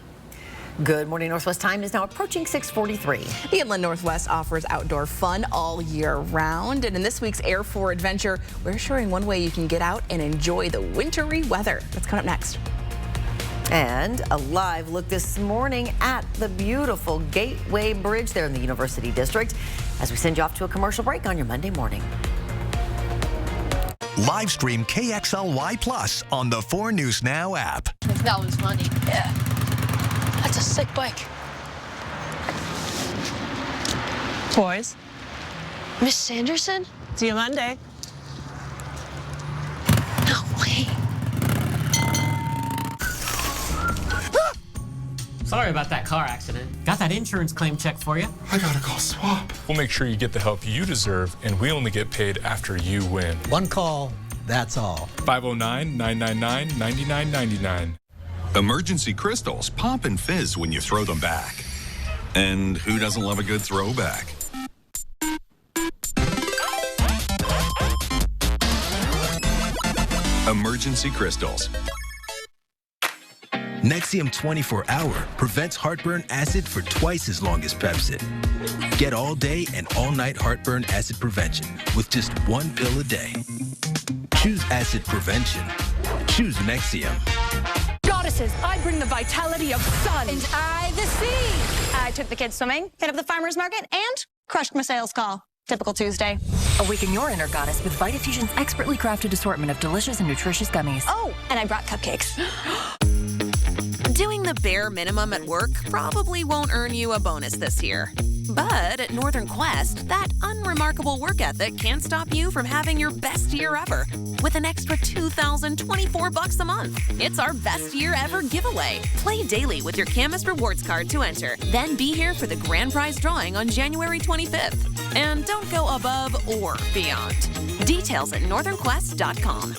Speaker 1: Good morning. Northwest time is now approaching 6:43.
Speaker 3: The Inland Northwest offers outdoor fun all year round. And in this week's Air for Adventure, we're sharing one way you can get out and enjoy the wintry weather. That's coming up next.
Speaker 1: And a live look this morning at the beautiful Gateway Bridge there in the University District as we send you off to a commercial break on your Monday morning.
Speaker 5: Live stream KXLY Plus on the 4 News Now app.
Speaker 23: That was funny. Yeah. That's a sick bike.
Speaker 25: Boys.
Speaker 23: Miss Sanderson?
Speaker 25: See you Monday.
Speaker 23: No way.
Speaker 26: Sorry about that car accident. Got that insurance claim check for you.
Speaker 27: I gotta call Swap. We'll make sure you get the help you deserve, and we only get paid after you win.
Speaker 32: One call, that's all.
Speaker 27: 509-999-9999.
Speaker 28: Emergency Crystals pop and fizz when you throw them back. And who doesn't love a good throwback? Emergency Crystals.
Speaker 9: Nexium 24-hour prevents heartburn acid for twice as long as Pepcid. Get all day and all night heartburn acid prevention with just 1 pill a day. Choose acid prevention. Choose Nexium.
Speaker 13: Goddesses, I bring the vitality of sun.
Speaker 14: And I the sea. I took the kids swimming, hit up the farmer's market, and crushed my sales call. Typical Tuesday.
Speaker 15: Awaken your inner goddess with Vitafusion's expertly crafted assortment of delicious and nutritious gummies.
Speaker 14: Oh, and I brought cupcakes.
Speaker 16: Doing the bare minimum at work probably won't earn you a bonus this year. But at Northern Quest, that unremarkable work ethic can't stop you from having your best year ever. With an extra $2,024 a month. It's our best year ever giveaway. Play daily with your Camus Rewards card to enter. Then be here for the grand prize drawing on January 25th. And don't go above or beyond. Details at northernquest.com.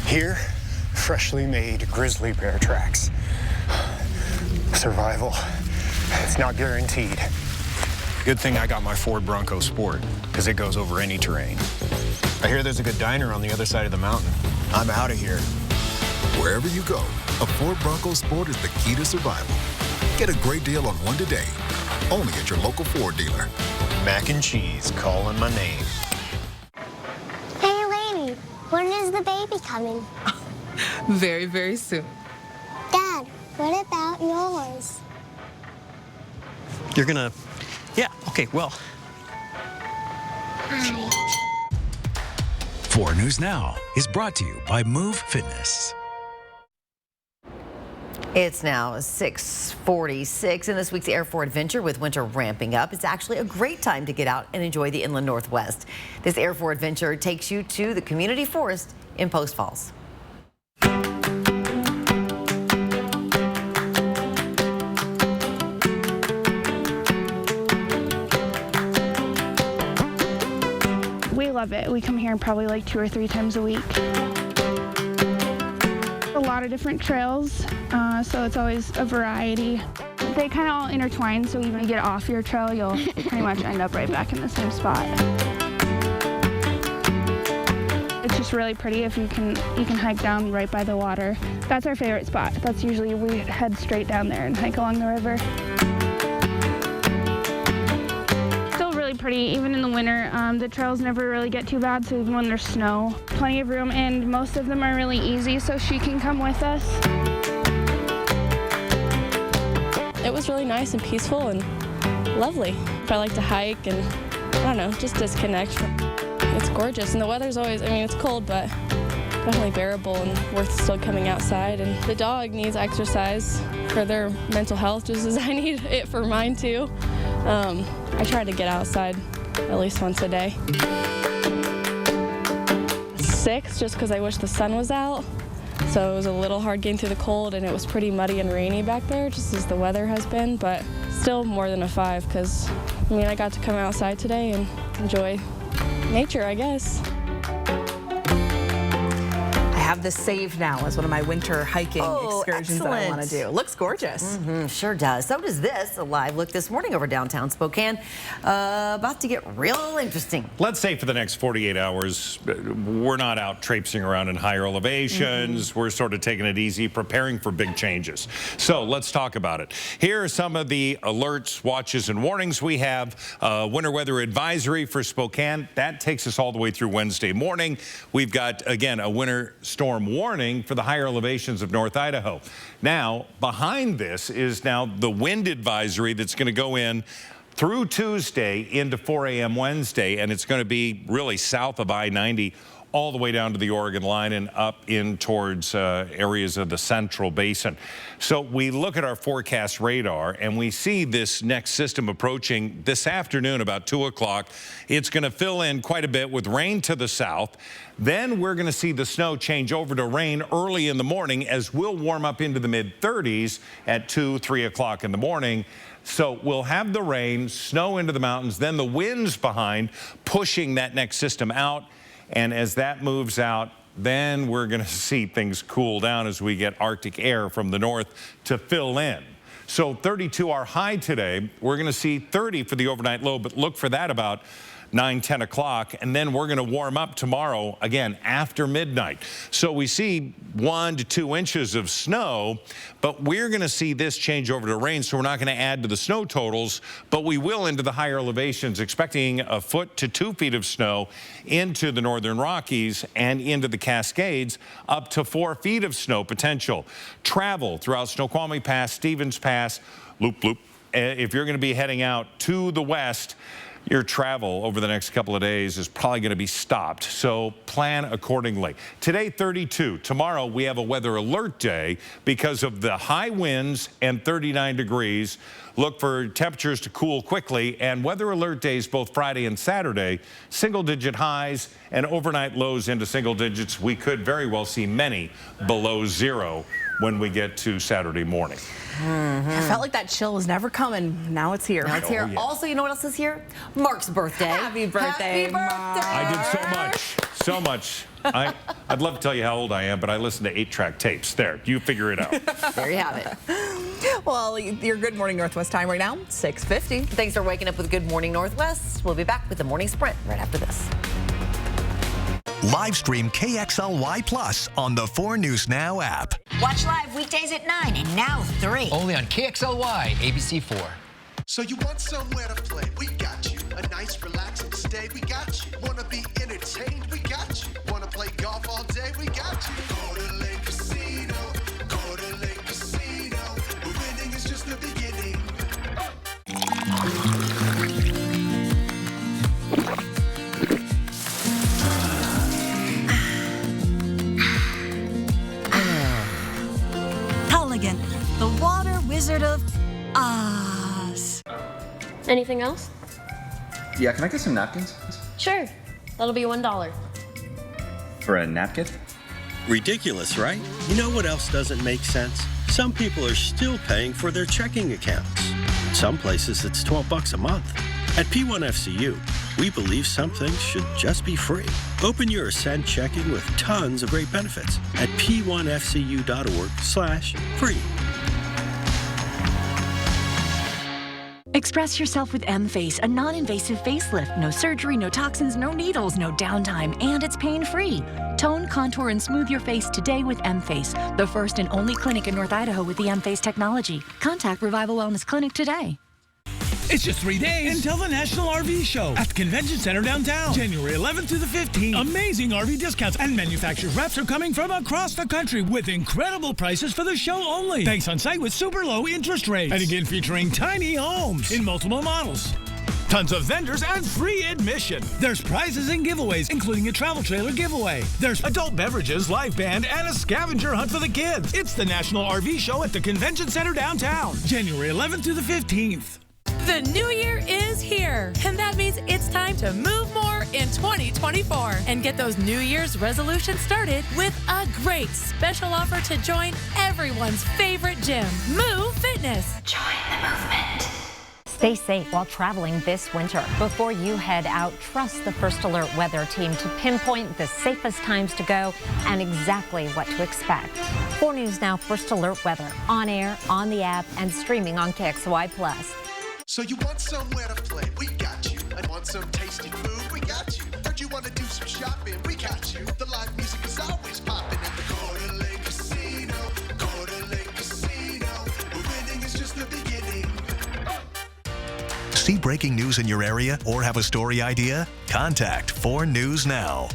Speaker 17: Here, freshly made grizzly bear tracks. Survival, it's not guaranteed. Good thing I got my Ford Bronco Sport, because it goes over any terrain. I hear there's a good diner on the other side of the mountain. I'm out of here.
Speaker 18: Wherever you go, a Ford Bronco Sport is the key to survival. Get a great deal on one today, only at your local Ford dealer.
Speaker 17: Mac and cheese calling my name.
Speaker 19: Hey, lady, when is the baby coming?
Speaker 24: Very, very soon.
Speaker 19: Dad, what about yours?
Speaker 24: You're gonna... Yeah, okay, well.
Speaker 29: 4 News Now is brought to you by Move Fitness.
Speaker 1: It's now 6:46, and this week's Air for Adventure, with winter ramping up, it's actually a great time to get out and enjoy the inland Northwest. This Air for Adventure takes you to the community forest in Post Falls.
Speaker 30: We love it. We come here probably like 2 or 3 times a week. A lot of different trails, so it's always a variety. They kind of all intertwine, so even when you get off your trail, you'll pretty much end up right back in the same spot. It's just really pretty if you can hike down right by the water. That's our favorite spot. That's usually we head straight down there and hike along the river. Still really pretty, even in the winter. The trails never really get too bad, so even when there's snow, plenty of room, and most of them are really easy, so she can come with us.
Speaker 31: It was really nice and peaceful and lovely. I like to hike and, I don't know, just disconnect. It's gorgeous, and the weather's always, I mean, it's cold, but definitely bearable and worth still coming outside. And the dog needs exercise for their mental health just as I need it for mine too. I try to get outside at least once a day. 6, just because I wish the sun was out. So it was a little hard getting through the cold, and it was pretty muddy and rainy back there, just as the weather has been, but still more than a 5, because, I mean, I got to come outside today and enjoy nature, I guess.
Speaker 3: I have this saved now as one of my winter hiking excursions that I want to do. Looks gorgeous.
Speaker 1: Sure does. So does this. A live look this morning over downtown Spokane. About to get real interesting.
Speaker 2: Let's say for the next 48 hours, we're not out traipsing around in higher elevations. We're sort of taking it easy, preparing for big changes. So let's talk about it. Here are some of the alerts, watches, and warnings we have. Winter weather advisory for Spokane. That takes us all the way through Wednesday morning. We've got, again, a winter storm warning for the higher elevations of North Idaho. Now, behind this is now the wind advisory that's going to go in through Tuesday into 4 a.m. Wednesday, and it's going to be really south of I-90 all the way down to the Oregon line and up in towards areas of the Central Basin. So we look at our forecast radar and we see this next system approaching this afternoon about 2 o'clock. It's going to fill in quite a bit with rain to the south. Then we're going to see the snow change over to rain early in the morning as we'll warm up into the mid-30s at 2, 3 o'clock in the morning. So we'll have the rain, snow into the mountains, then the winds behind pushing that next system out. And as that moves out, then we're going to see things cool down as we get Arctic air from the north to fill in. So 32 our high today. We're going to see 30 for the overnight low, but look for that about 9, 10 o'clock, and then we're going to warm up tomorrow again after midnight. So we see 1 to 2 inches of snow, but we're going to see this change over to rain, so we're not going to add to the snow totals, but we will into the higher elevations, expecting 1 foot to 2 feet of snow into the northern Rockies and into the Cascades, up to 4 feet of snow potential. Travel throughout Snoqualmie Pass, Stevens Pass, Loop. If you're going to be heading out to the west, your travel over the next couple of days is probably going to be stopped, so plan accordingly. Today, 32. Tomorrow, we have a weather alert day because of the high winds and 39 degrees. Look for temperatures to cool quickly, and weather alert days both Friday and Saturday, single-digit highs and overnight lows into single digits. We could very well see many below zero when we get to Saturday morning.
Speaker 3: I felt like that chill was never coming. Now it's here.
Speaker 1: Now it's here.
Speaker 2: Yeah.
Speaker 1: Also, you know what else is here? Mark's birthday.
Speaker 3: Happy birthday,
Speaker 1: Happy birthday.
Speaker 2: I did so much. I'd love to tell you how old I am, but I listen to 8-track tapes. There, you figure it out.
Speaker 1: There you have it.
Speaker 3: Well, your Good Morning Northwest time right now, 6:50.
Speaker 1: Thanks for waking up with Good Morning Northwest. We'll be back with the Morning Sprint right after this.
Speaker 29: Live stream KXLY Plus on the 4 News Now app.
Speaker 4: Watch live weekdays at 9 and now 3.
Speaker 5: Only on KXLY, ABC 4.
Speaker 32: So you want somewhere to play? We got you. A nice relaxing stay? We got you. Wanna be entertained? We got you. Wanna play golf all day? We got you. Go to Lake Casino. Go to Lake Casino. Winning is just the beginning.
Speaker 4: Culligan, the water wizard of Oz.
Speaker 31: Anything else?
Speaker 6: Yeah, can I get some napkins?
Speaker 31: Sure. That'll be $1.
Speaker 6: For a napkin?
Speaker 7: Ridiculous, right? You know what else doesn't make sense? Some people are still paying for their checking accounts. Some places it's $12 a month. At P1FCU, we believe some things should just be free. Open your Ascend checking with tons of great benefits at p1fcu.org/free.
Speaker 15: Express yourself with M-Face, a non-invasive facelift. No surgery, no toxins, no needles, no downtime, and it's pain-free. Tone, contour, and smooth your face today with M-Face, the first and only clinic in North Idaho with the M-Face technology. Contact Revival Wellness Clinic today.
Speaker 8: It's just 3 days until the National RV Show at the Convention Center downtown, January 11th through the 15th. Amazing RV discounts and manufacturers reps are coming from across the country with incredible prices for the show only. Banks on site with super low interest rates. And again featuring tiny homes in multiple models. Tons of vendors and free admission. There's prizes and giveaways, including a travel trailer giveaway. There's adult beverages, live band, and a scavenger hunt for the kids. It's the National RV Show at the Convention Center downtown, January 11th through the 15th.
Speaker 10: The new year is here, and that means it's time to move more in 2024 and get those New Year's resolutions started with a great special offer to join everyone's favorite gym, Move Fitness.
Speaker 11: Join the movement. Stay safe while traveling this winter. Before you head out, trust the First Alert weather team to pinpoint the safest times to go and exactly what to expect. 4 News Now First Alert weather on air, on the app, and streaming on KXLY Plus.
Speaker 32: So you want somewhere to play? We got you. I want some tasty food? We got you. Heard you want to do some shopping? We got you. The live music is always popping at the Coeur d'Alene Casino. Coeur d'Alene Casino. Winning is just the beginning.
Speaker 29: See breaking news in your area or have a story idea? Contact 4 News Now.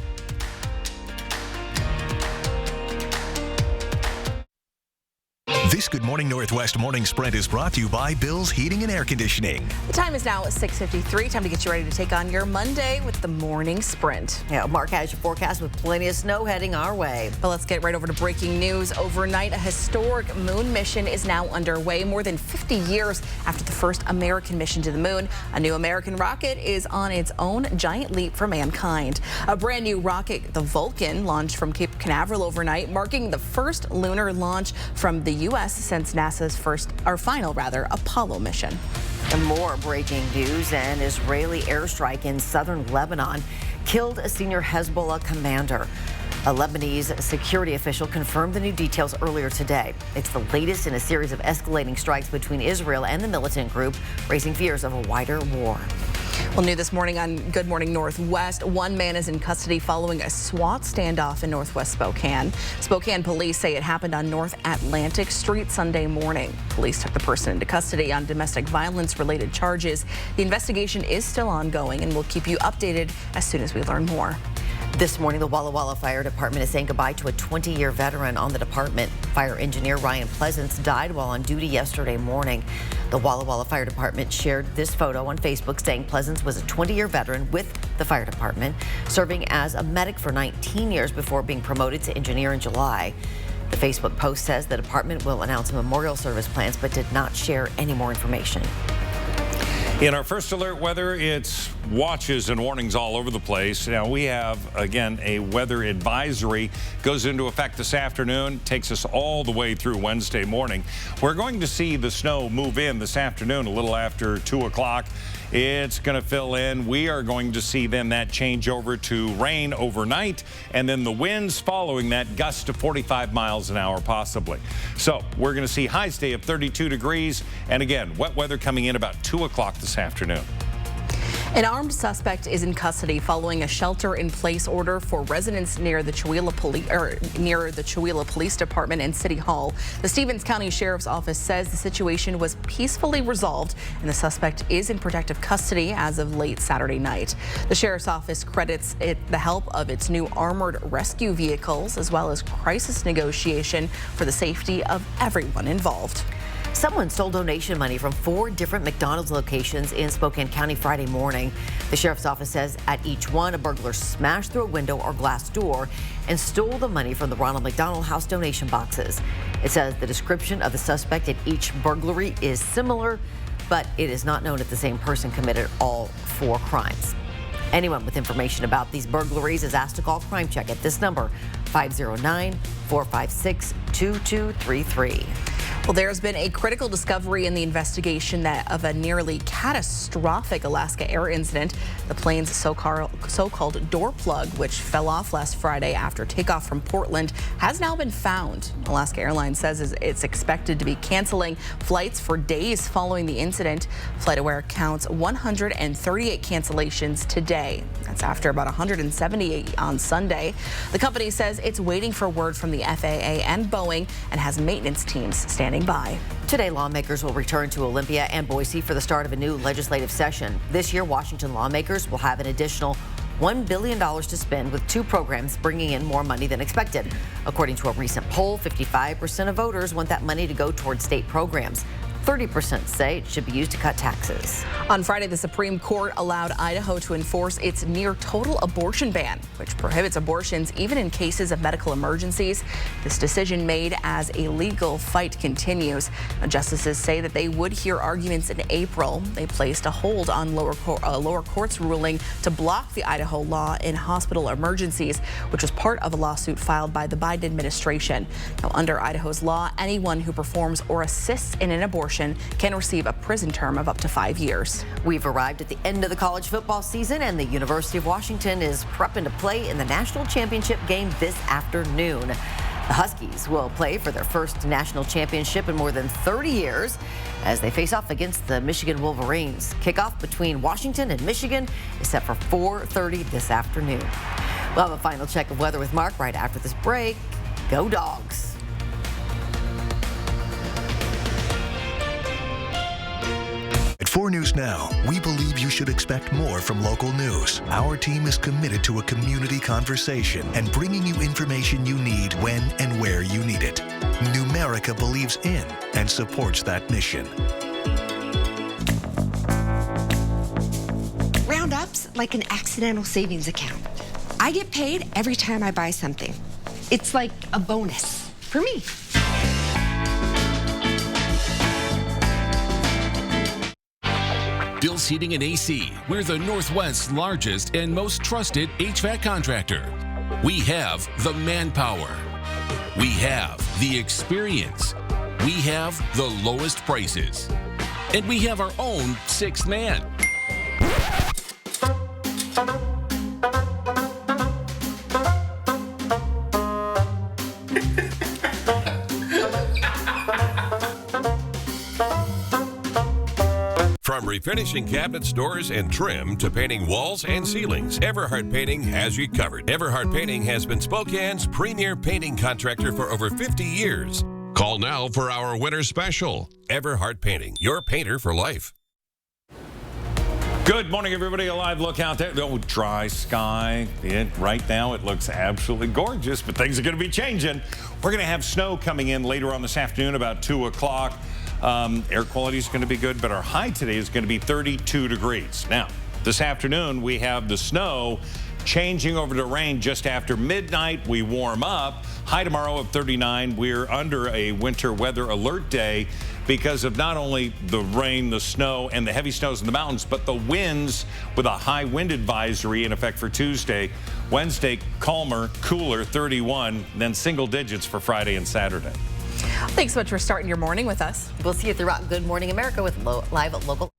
Speaker 29: This Good Morning Northwest Morning Sprint is brought to you by Bill's Heating and Air Conditioning.
Speaker 3: The time is now 6:53. Time to get you ready to take on your Monday with the Morning Sprint.
Speaker 1: Yeah, Mark has your forecast with plenty of snow heading our way.
Speaker 3: But let's get right over to breaking news. Overnight, a historic moon mission is now underway more than 50 years after the first American mission to the moon. A new American rocket is on its own giant leap for mankind. A brand new rocket, the Vulcan, launched from Cape Canaveral overnight, marking the first lunar launch from the U.S. since NASA's final Apollo mission.
Speaker 1: And more breaking news. An Israeli airstrike in southern Lebanon killed a senior Hezbollah commander. A Lebanese security official confirmed the new details earlier today. It's the latest in a series of escalating strikes between Israel and the militant group, raising fears of a wider war.
Speaker 3: Well, new this morning on Good Morning Northwest, one man is in custody following a SWAT standoff in Northwest Spokane. Spokane police say it happened on North Atlantic Street Sunday morning. Police took the person into custody on domestic violence-related charges. The investigation is still ongoing, and we'll keep you updated as soon as we learn more.
Speaker 1: This morning, the Walla Walla Fire Department is saying goodbye to a 20-year veteran on the department. Fire engineer Ryan Pleasance died while on duty yesterday morning. The Walla Walla Fire Department shared this photo on Facebook saying Pleasance was a 20-year veteran with the fire department, serving as a medic for 19 years before being promoted to engineer in July. The Facebook post says the department will announce memorial service plans, but did not share any more information.
Speaker 2: In our first alert weather, it's watches and warnings all over the place. Now we have, again, a weather advisory goes into effect this afternoon, takes us all the way through Wednesday morning. We're going to see the snow move in this afternoon a little after 2 o'clock. It's going to fill in. We are going to see then that change over to rain overnight, and then the winds following that gust to 45 miles an hour possibly. So we're going to see highs today of 32 degrees, and again, wet weather coming in about 2 o'clock this afternoon.
Speaker 3: An armed suspect is in custody following a shelter-in-place order for residents near the Chewelah Police Department and City Hall. The Stevens County Sheriff's Office says the situation was peacefully resolved and the suspect is in protective custody as of late Saturday night. The Sheriff's Office credits the help of its new armored rescue vehicles as well as crisis negotiation for the safety of everyone involved.
Speaker 1: Someone stole donation money from 4 different McDonald's locations in Spokane County Friday morning. The sheriff's office says at each one, a burglar smashed through a window or glass door and stole the money from the Ronald McDonald House donation boxes. It says the description of the suspect at each burglary is similar, but it is not known if the same person committed all 4 crimes. Anyone with information about these burglaries is asked to call Crime Check at this number, 509-456-2233.
Speaker 3: Well, there's been a critical discovery in the investigation of a nearly catastrophic Alaska Air incident. The plane's so-called door plug, which fell off last Friday after takeoff from Portland, has now been found. Alaska Airlines says it's expected to be canceling flights for days following the incident. FlightAware counts 138 cancellations today. That's after about 178 on Sunday. The company says it's waiting for word from the FAA and Boeing and has maintenance teams standing by.
Speaker 1: Today, lawmakers will return to Olympia and Boise for the start of a new legislative session. This year, Washington lawmakers will have an additional $1 billion to spend, with 2 programs bringing in more money than expected. According to a recent poll, 55% of voters want that money to go towards state programs. 30% say it should be used to cut taxes.
Speaker 3: On Friday, the Supreme Court allowed Idaho to enforce its near-total abortion ban, which prohibits abortions even in cases of medical emergencies. This decision made as a legal fight continues. Justices say that they would hear arguments in April. They placed a hold on lower court's ruling to block the Idaho law in hospital emergencies, which was part of a lawsuit filed by the Biden administration. Now, under Idaho's law, anyone who performs or assists in an abortion can receive a prison term of up to 5 years.
Speaker 1: We've arrived at the end of the college football season, and the University of Washington is prepping to play in the national championship game this afternoon. The Huskies will play for their first national championship in more than 30 years as they face off against the Michigan Wolverines. Kickoff between Washington and Michigan is set for 4:30 this afternoon. We'll have a final check of weather with Mark right after this break. Go Dogs!
Speaker 29: At 4 News Now, we believe you should expect more from local news. Our team is committed to a community conversation and bringing you information you need when and where you need it. Numerica believes in and supports that mission.
Speaker 9: Roundup's like an accidental savings account. I get paid every time I buy something. It's like a bonus for me.
Speaker 12: Bill's Heating and AC. We're the Northwest's largest and most trusted HVAC contractor. We have the manpower. We have the experience. We have the lowest prices. And we have our own 6th man.
Speaker 29: From
Speaker 13: refinishing cabinets, doors, and trim to painting walls and ceilings, Everhart Painting has you covered. Everhart Painting has been Spokane's premier painting contractor for over 50 years.
Speaker 12: Call now for our winter special.
Speaker 13: Everhart Painting, your painter for life.
Speaker 2: Good morning, everybody. A live look out there. Oh, dry sky. Right now, it looks absolutely gorgeous, but things are going to be changing. We're going to have snow coming in later on this afternoon, about 2 o'clock. Air quality is going to be good, but our high today is going to be 32 degrees. Now, this afternoon, we have the snow changing over to rain just after midnight. We warm up. High tomorrow of 39. We're under a winter weather alert day because of not only the rain, the snow, and the heavy snows in the mountains, but the winds with a high wind advisory in effect for Tuesday. Wednesday, calmer, cooler, 31, then single digits for Friday and Saturday.
Speaker 3: Thanks so much for starting your morning with us.
Speaker 1: We'll see you throughout Good Morning America with live local.